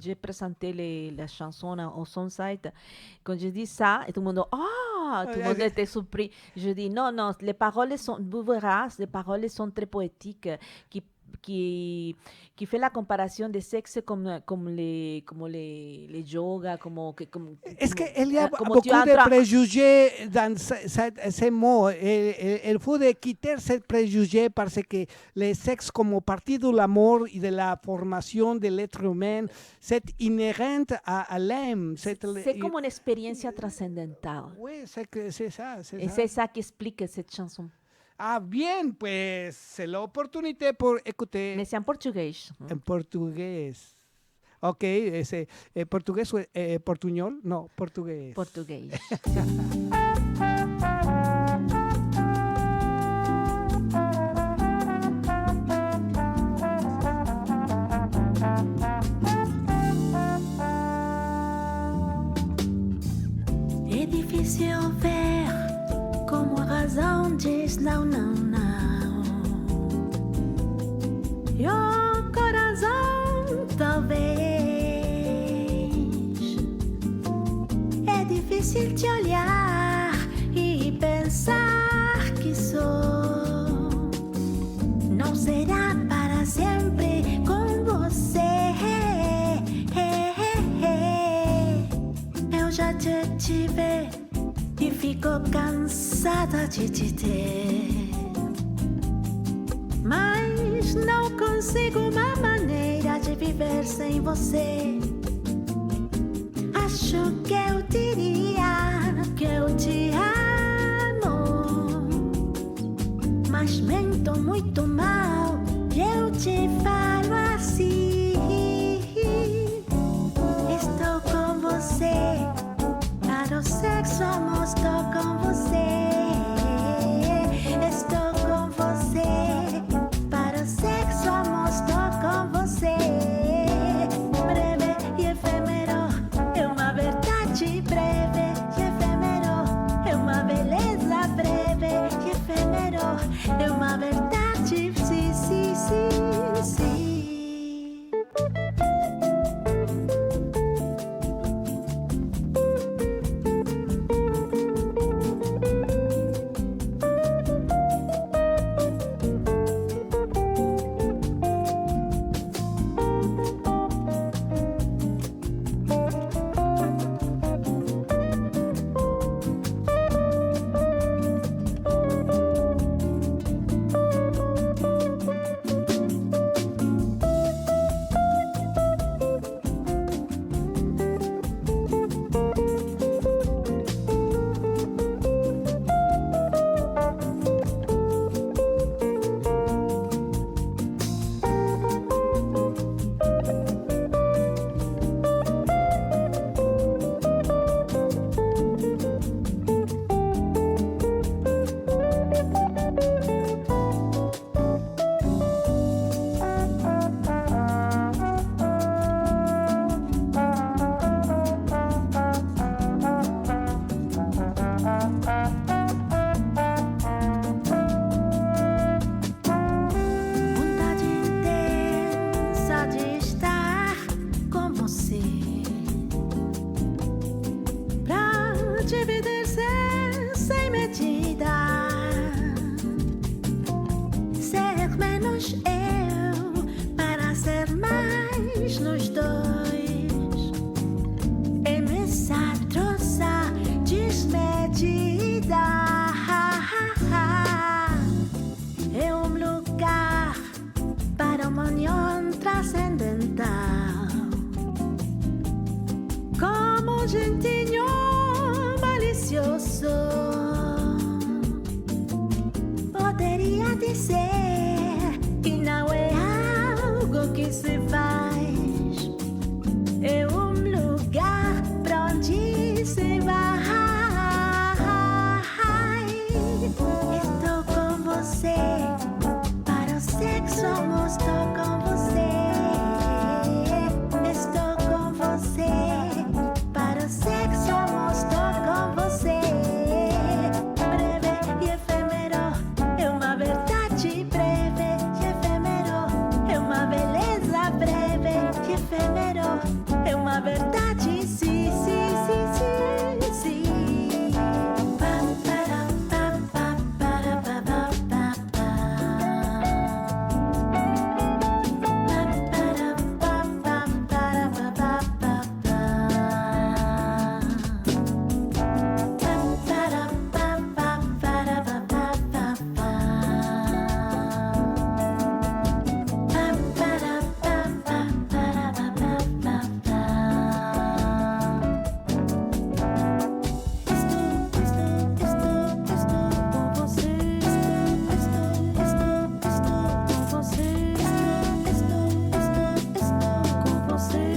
j'ai présenté la chanson au Sunside. Quand je dis ça, et tout le monde, tout le monde était surpris. Je dis non, les paroles sont, vous verrez, les paroles sont très poétiques, qui fait la comparaison des sexes comme les yoga, Es que il y a como beaucoup tu de entres- préjugés dans ces mots. Il faut quitter ces préjugés parce que le sexe, comme partie de l'amour et de la formation de l'être humain, c'est inhérent à l'âme. c'est comme une expérience transcendentale. Oui, c'est ça. Et c'est ça qui explique cette chanson. Ah, bien, pues c'est l'opportunité pour écouter Mais c'est en portugais. en portugais. Ok, c'est portugais ou portuñol? Non, portugais. Portugais. É difícil ver como a razão diz não, não, não. E o coração talvez. É difícil te olhar e pensar que sou. Não será para sempre com você. Eu já te tive e fico cansada de te ter. Mas não consigo uma maneira de viver sem você. Acho que eu diria que eu te amo, mas mento muito mal e eu te falo assim. Estou com você, para o sexo amor, estou com você. Estou com você, para o sexo amor, estou com você. Breve e efêmero, é uma verdade breve e efêmero, é uma beleza breve e efêmero, é uma verdade, sim, sim, sim, sim. dizer que não é algo que se faz, é lugar pra onde se vai. Estou com você, para o sexo amor, estou com você. Estou com você, para o sexo amor, estou com você. Breve e efêmero, é uma verdade breve e efêmero, é uma beleza breve e efêmero, é uma verdade, sim, sim, sim, sim, sim. Pam, param, pam, pam, para, pa, pa, pa, pa. Pam, param, pam, pam, para, pa, pa, pa, pa. Pam, param, pam, pam, para, pa, pa, pa, pa. Pam, param, pam, pam, para, pa, pa, pa, pa. Estou com você. Estou com você. Estou com você.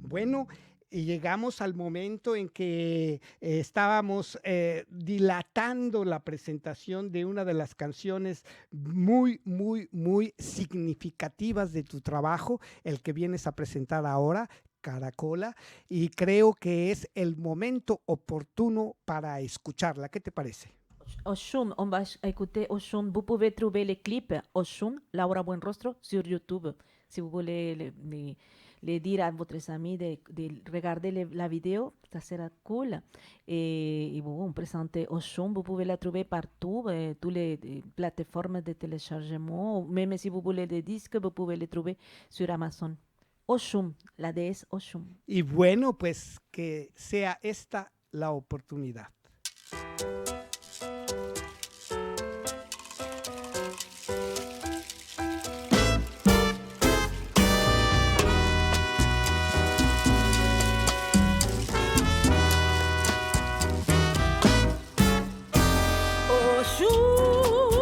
Bueno, y llegamos al momento en que estábamos dilatando la presentación de una de las canciones muy, muy, muy significativas de tu trabajo, el que vienes a presentar ahora, Caracola, y creo que es el momento oportuno para escucharla. ¿Qué te parece? Oshun, on va écouter Oshun. Vous pouvez trouver les clips Oshun, Laura Buenrostro, sur YouTube. Si vous voulez le dire à votre ami de regarder la vidéo, ça sera cool. Et bon, on présente Oshun, vous pouvez la trouver partout, toutes les plateformes de téléchargement. Même si vous voulez des disques, vous pouvez les trouver sur Amazon. Oshun, la déesse Oshun. Y bueno, pues que sea esta la oportunidad.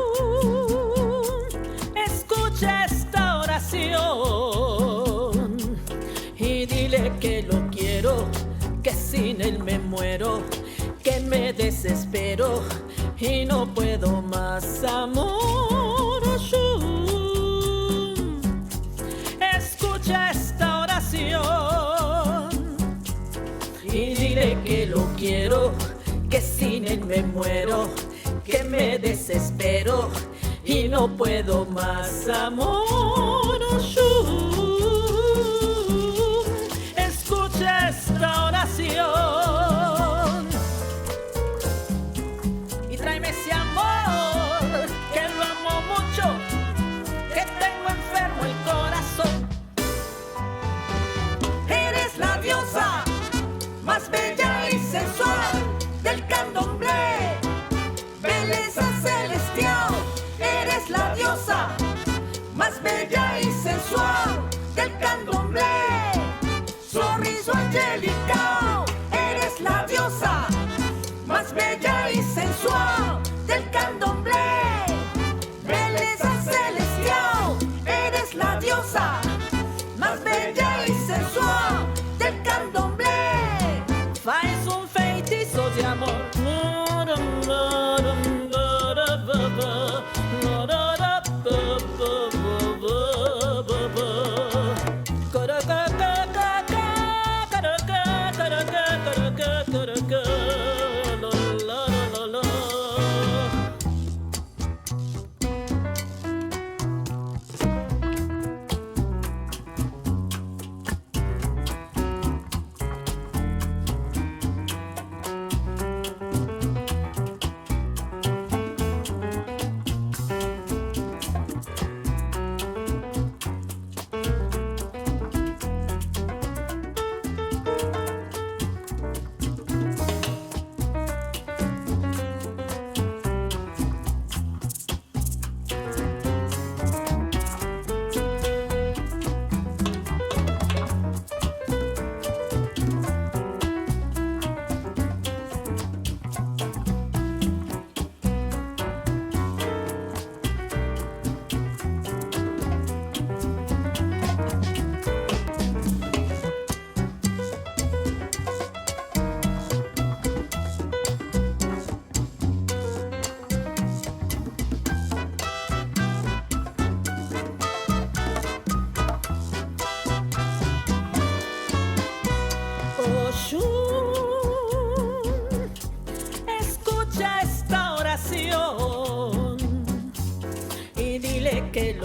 Oshun, escucha esta oración y dile que lo quiero, que sin él me muero, que me desespero y no puedo más, amor. Oshun, escucha esta oración y dile que lo quiero, que sin él me muero, que me desespero y no puedo más, amor. Oshun, escucha esta oración y tráeme ese amor, que lo amo mucho, que tengo enfermo el corazón. Eres la diosa más bella y sensual del candomblé, belleza celestial. Eres la diosa más bella y sensual del candomblé, sorriso angelical. Eres la diosa más bella y sensual del candomblé, belleza celestial. Eres la diosa más bella y sensual del candomblé. Faz feitiço de amor.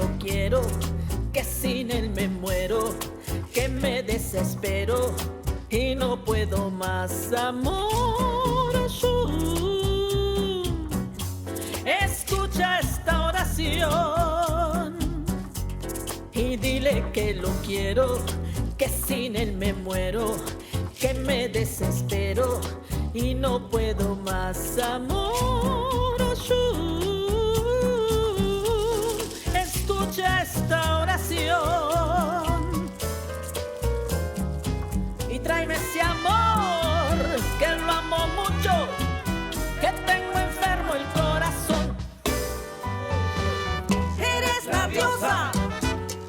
lo quiero, que sin él me muero, que me desespero y no puedo más, amor. Escucha esta oración y dile que lo quiero, que sin él me muero, que me desespero y no puedo más, amor. Escucha esta oración y tráeme ese amor, que lo amo mucho, que tengo enfermo el corazón. Eres la diosa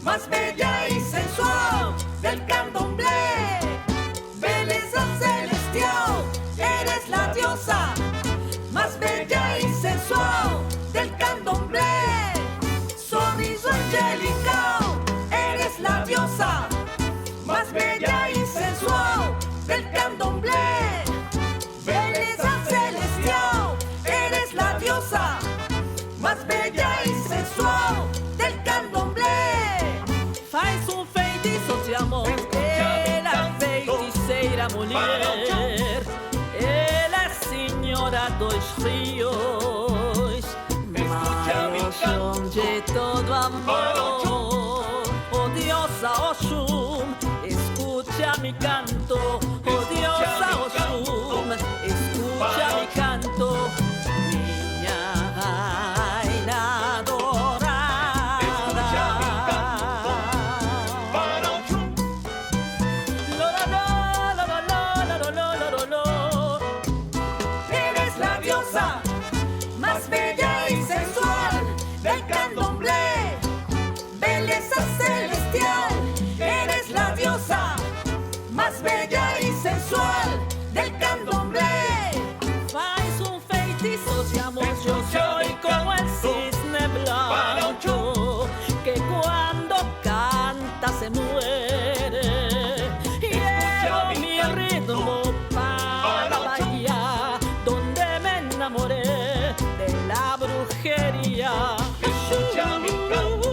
más bella y sensual del candomblé, belleza celestial. Eres la diosa más bella y sensual del candomblé, sorriso angelical. Eres la diosa más bella y sensual del candomblé, belleza celestial. Eres la diosa más bella y sensual del candomblé. Faz feitiço de amor, ela é feiticeira mulher, ela é senhora dos rios, maior de todo amor. Oh diosa Oxum, escucha mi canto. Oh diosa Oxum, escucha mi canto. Minha rainha adorada, eres la diosa más bella y sensual del candomblé, belleza celestial. Eres la diosa más bella y sensual del candomblé. Faz feitiço de amor, yo soy como el cisne blanco, que cuando canta se muere. Llevo mi ritmo para la bahía, donde me enamoré de la brujería. Escucha mi canto,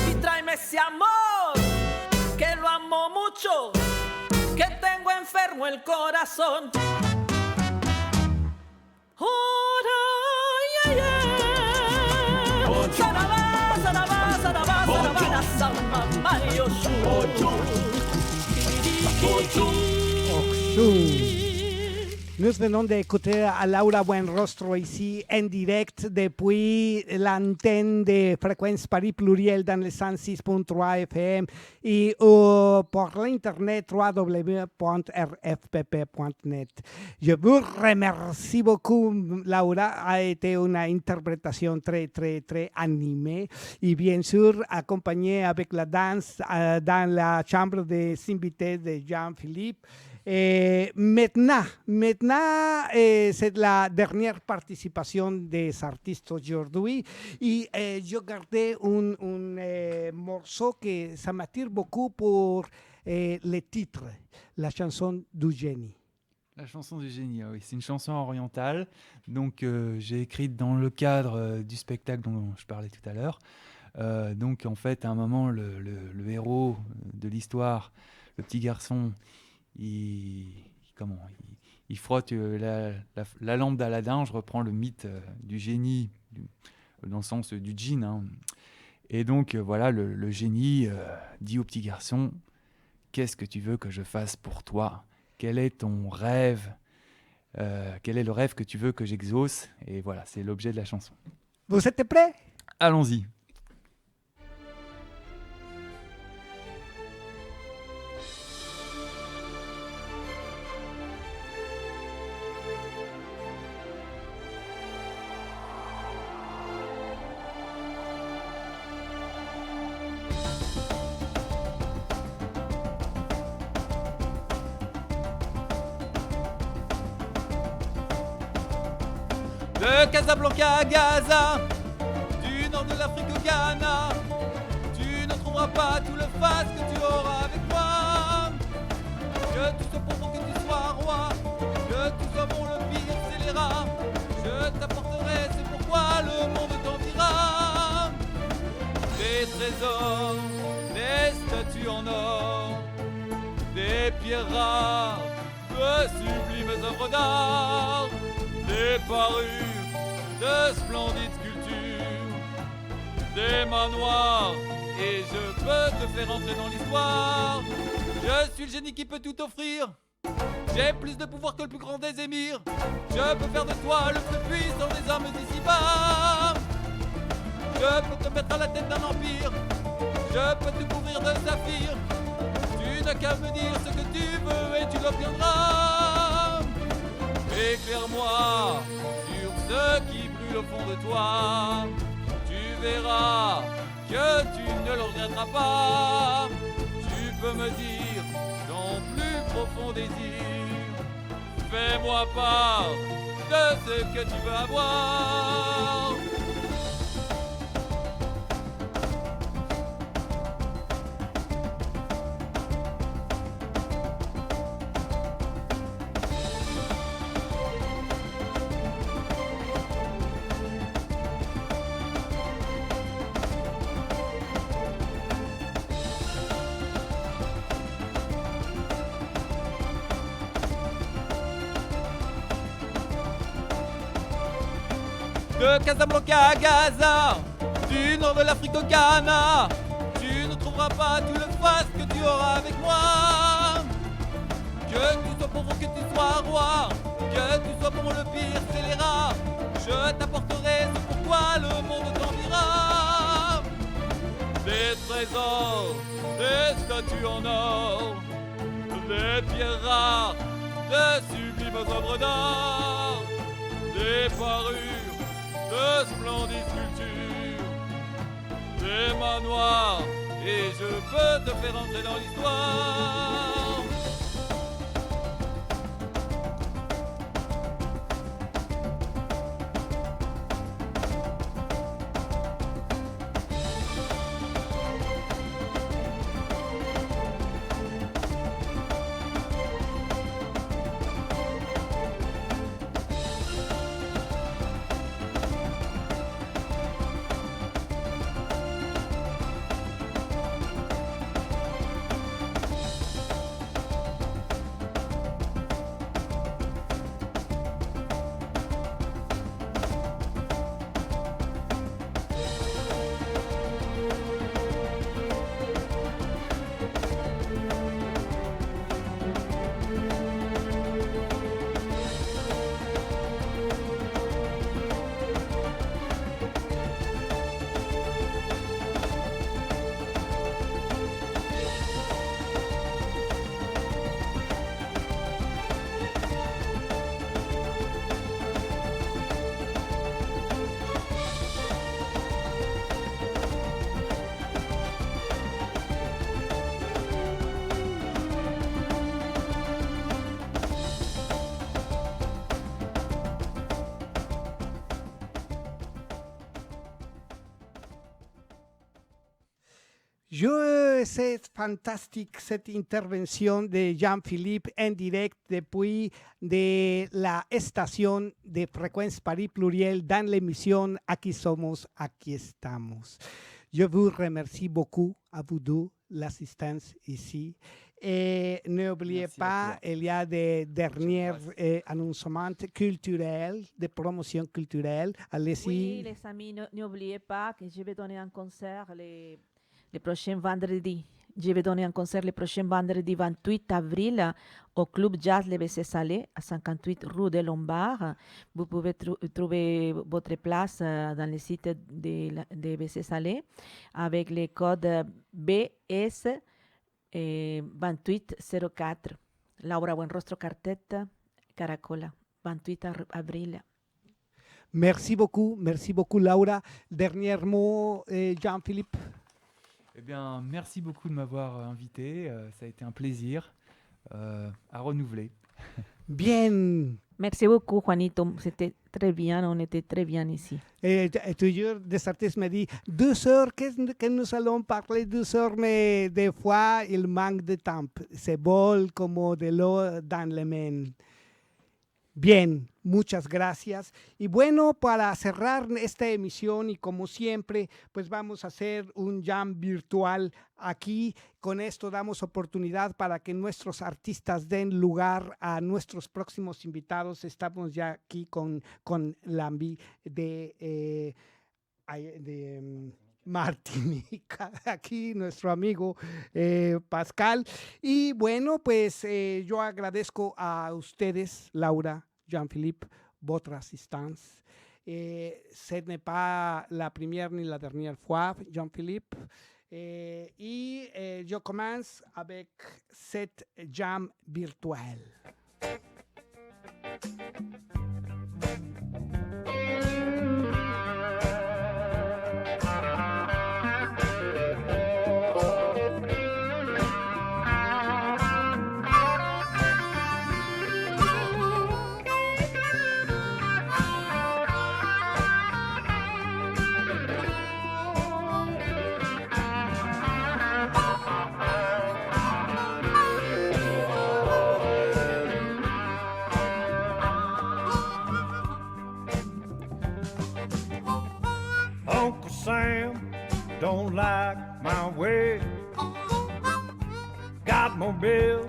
y tráeme ese amor, que lo amo mucho, que tengo enfermo el corazón. Nous venons d'écouter à Laura Buenrostro ici en direct depuis l'antenne de Fréquence Paris Pluriel dans le 106.3 FM et pour l'internet www.rfpp.net. Je vous remercie beaucoup, Laura. A été une interprétation très, très, très animée et bien sûr accompagnée avec la danse dans la chambre des invités de Jean-Philippe. Maintenant, c'est la dernière participation des artistes aujourd'hui et je gardais un morceau que ça m'attire beaucoup pour le titre, la chanson du génie. La chanson du génie, oui, c'est une chanson orientale, donc j'ai écrite dans le cadre du spectacle dont je parlais tout à l'heure. Donc en fait, à un moment, le héros de l'histoire, le petit garçon, il frotte la lampe d'Aladin. Je reprends le mythe du génie, dans le sens du djinn. Hein. Et donc, voilà, le génie dit au petit garçon, « Qu'est-ce que tu veux que je fasse pour toi ? Quel est ton rêve ? Quel est le rêve que tu veux que j'exauce ?» Et voilà, c'est l'objet de la chanson. Vous êtes prêts ? Allons-y. De Casablanca à Gaza, du nord de l'Afrique au Ghana. Tu ne trouveras pas tout le faste que tu auras avec moi. Que tu sois pauvre, que tu sois roi, que tu sois bon, le pire scélérat, je t'apporterai, c'est pourquoi le monde t'enviera. Des trésors, des statues en or, des pierres rares, de sublimes œuvres d'art, des parures, de splendides sculptures, des manoirs, et je peux te faire entrer dans l'histoire. Je suis le génie qui peut tout offrir. J'ai plus de pouvoir que le plus grand des émirs. Je peux faire de toi le plus puissant des hommes d'ici-bas. Je peux te mettre à la tête d'un empire. Je peux te couvrir de saphir. Tu n'as qu'à me dire ce que tu veux et tu l'obtiendras. Éclaire-moi sur ce qui brûle au fond de toi. Tu verras que tu ne le regretteras pas. Tu peux me dire ton plus profond désir. Fais-moi part de ce que tu veux avoir. De Casablanca à Gaza, du nord de l'Afrique au Ghana, tu ne trouveras pas tout le faste que tu auras avec moi. Que tu sois pauvre, que tu sois roi, que tu sois bon, le pire scélérat, je t'apporterai, c'est pourquoi le monde t'enviera. Des trésors, des statues en or, des pierres rares, de sublimes œuvres d'art, des parures, de splendides sculptures, des manoirs, et je peux te faire entrer dans l'histoire. C'est fantastique cette intervention de Jean-Philippe en direct depuis de la station de Fréquence Paris Pluriel dans l'émission Aquí Somos, Aquí Estamos. Je vous remercie beaucoup à vous deux, l'assistance ici. Et n'oubliez pas, il y a des derniers annoncements culturels, de promotion culturelle. Allez-y. Oui, les amis, n'oubliez pas que je vais donner un concert le prochain vendredi. Je vais donner un concert le prochain vendredi 28 avril au Club Jazz Le BC Salé à 58 rue des Lombards. Vous pouvez trouver votre place dans le site de BC Salé avec le code BS 2804. Laura Buenrostro Quartet, Caracola, 28 avril. Merci beaucoup, Laura. Dernier mot, Jean-Philippe. Eh bien, merci beaucoup de m'avoir invité. Ça a été un plaisir à renouveler. Bien. Merci beaucoup, Juanito. C'était très bien, on était très bien ici. Toujours des artistes me disent 2 heures que nous allons parler, 2 heures, mais des fois il manque de temps. Se vole como de l'eau dans les mains. Bien, muchas gracias. Y bueno, para cerrar esta emisión y como siempre, pues vamos a hacer un jam virtual aquí. Con esto damos oportunidad para que nuestros artistas den lugar a nuestros próximos invitados. Estamos ya aquí con Lambi de Martinica, aquí nuestro amigo Pascal. Y bueno, pues yo agradezco a ustedes, Laura, Jean-Philippe, votre assistance. Ce n'est pas la première ni la dernière fois, Jean-Philippe. Je commence avec cette jam virtuelle. Uncle Sam don't like my way. Got more bills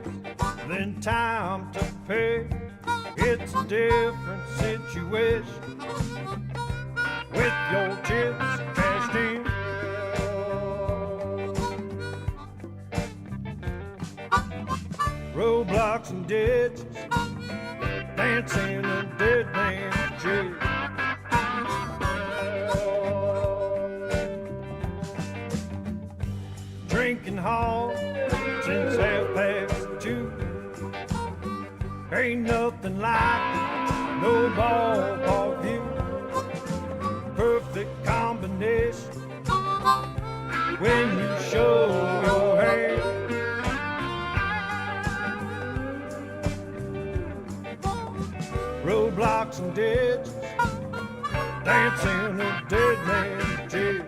than time to pay. It's a different situation with your chips cashed in. Roadblocks and ditches, dancing a dead man's jig. Drinking hard since 2:30. Ain't nothing like no ballpark view. Perfect combination when you show your hand. Roadblocks and ditches, dancing a dead man's jig.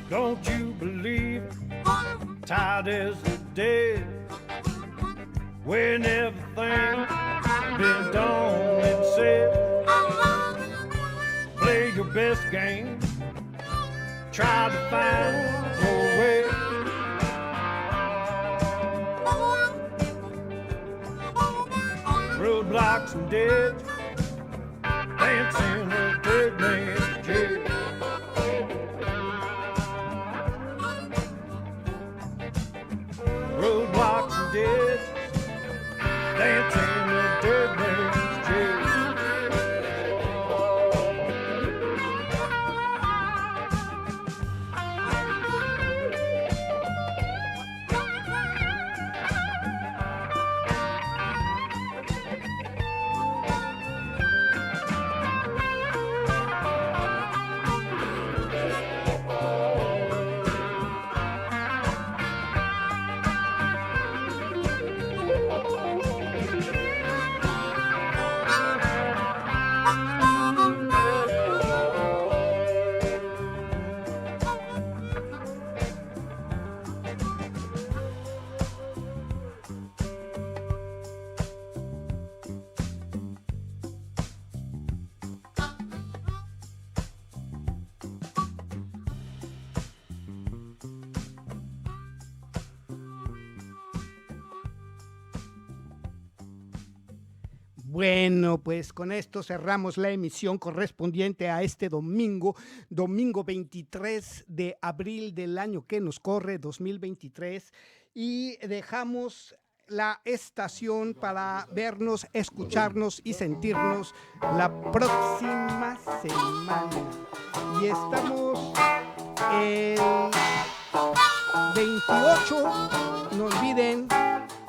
Don't you believe tired as the day when everything's been done and said? Play your best game, try to find your way. Roadblocks and ditches, dancing a dead man's jig. Roadblocks and ditches, dancing a dead man's jig. Bueno, pues con esto cerramos la emisión correspondiente a este domingo 23 de abril del año que nos corre, 2023, y dejamos la estación para vernos, escucharnos y sentirnos la próxima semana. Y estamos el 28, no olviden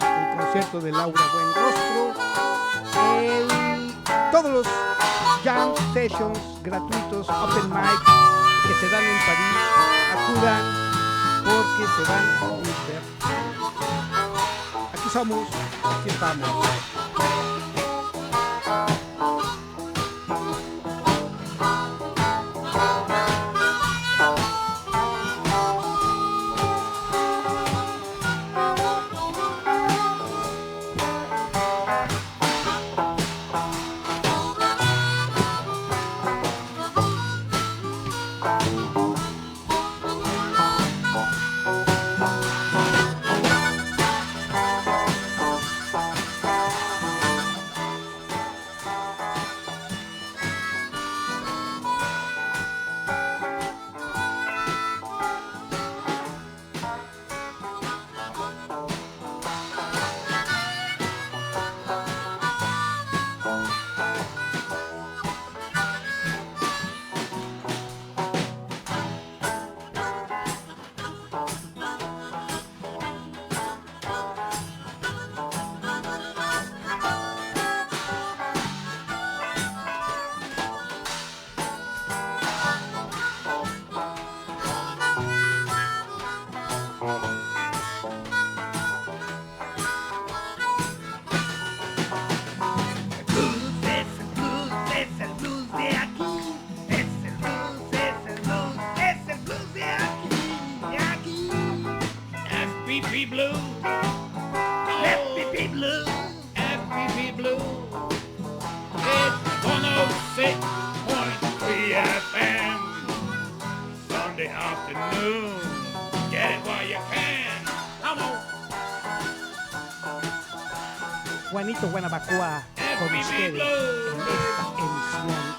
el concierto de Laura Buenrostro, todos los jam sessions gratuitos, open mic que se dan en París, acudan porque se van a divertir. Aquí somos, aquí estamos. FPP Blue, FPP Blue, FPP Blue. It's 106.3 FM. Sunday afternoon, get it while you can. Come on. Juanito Guanabacoa con FPP ustedes Blue. en esta emisión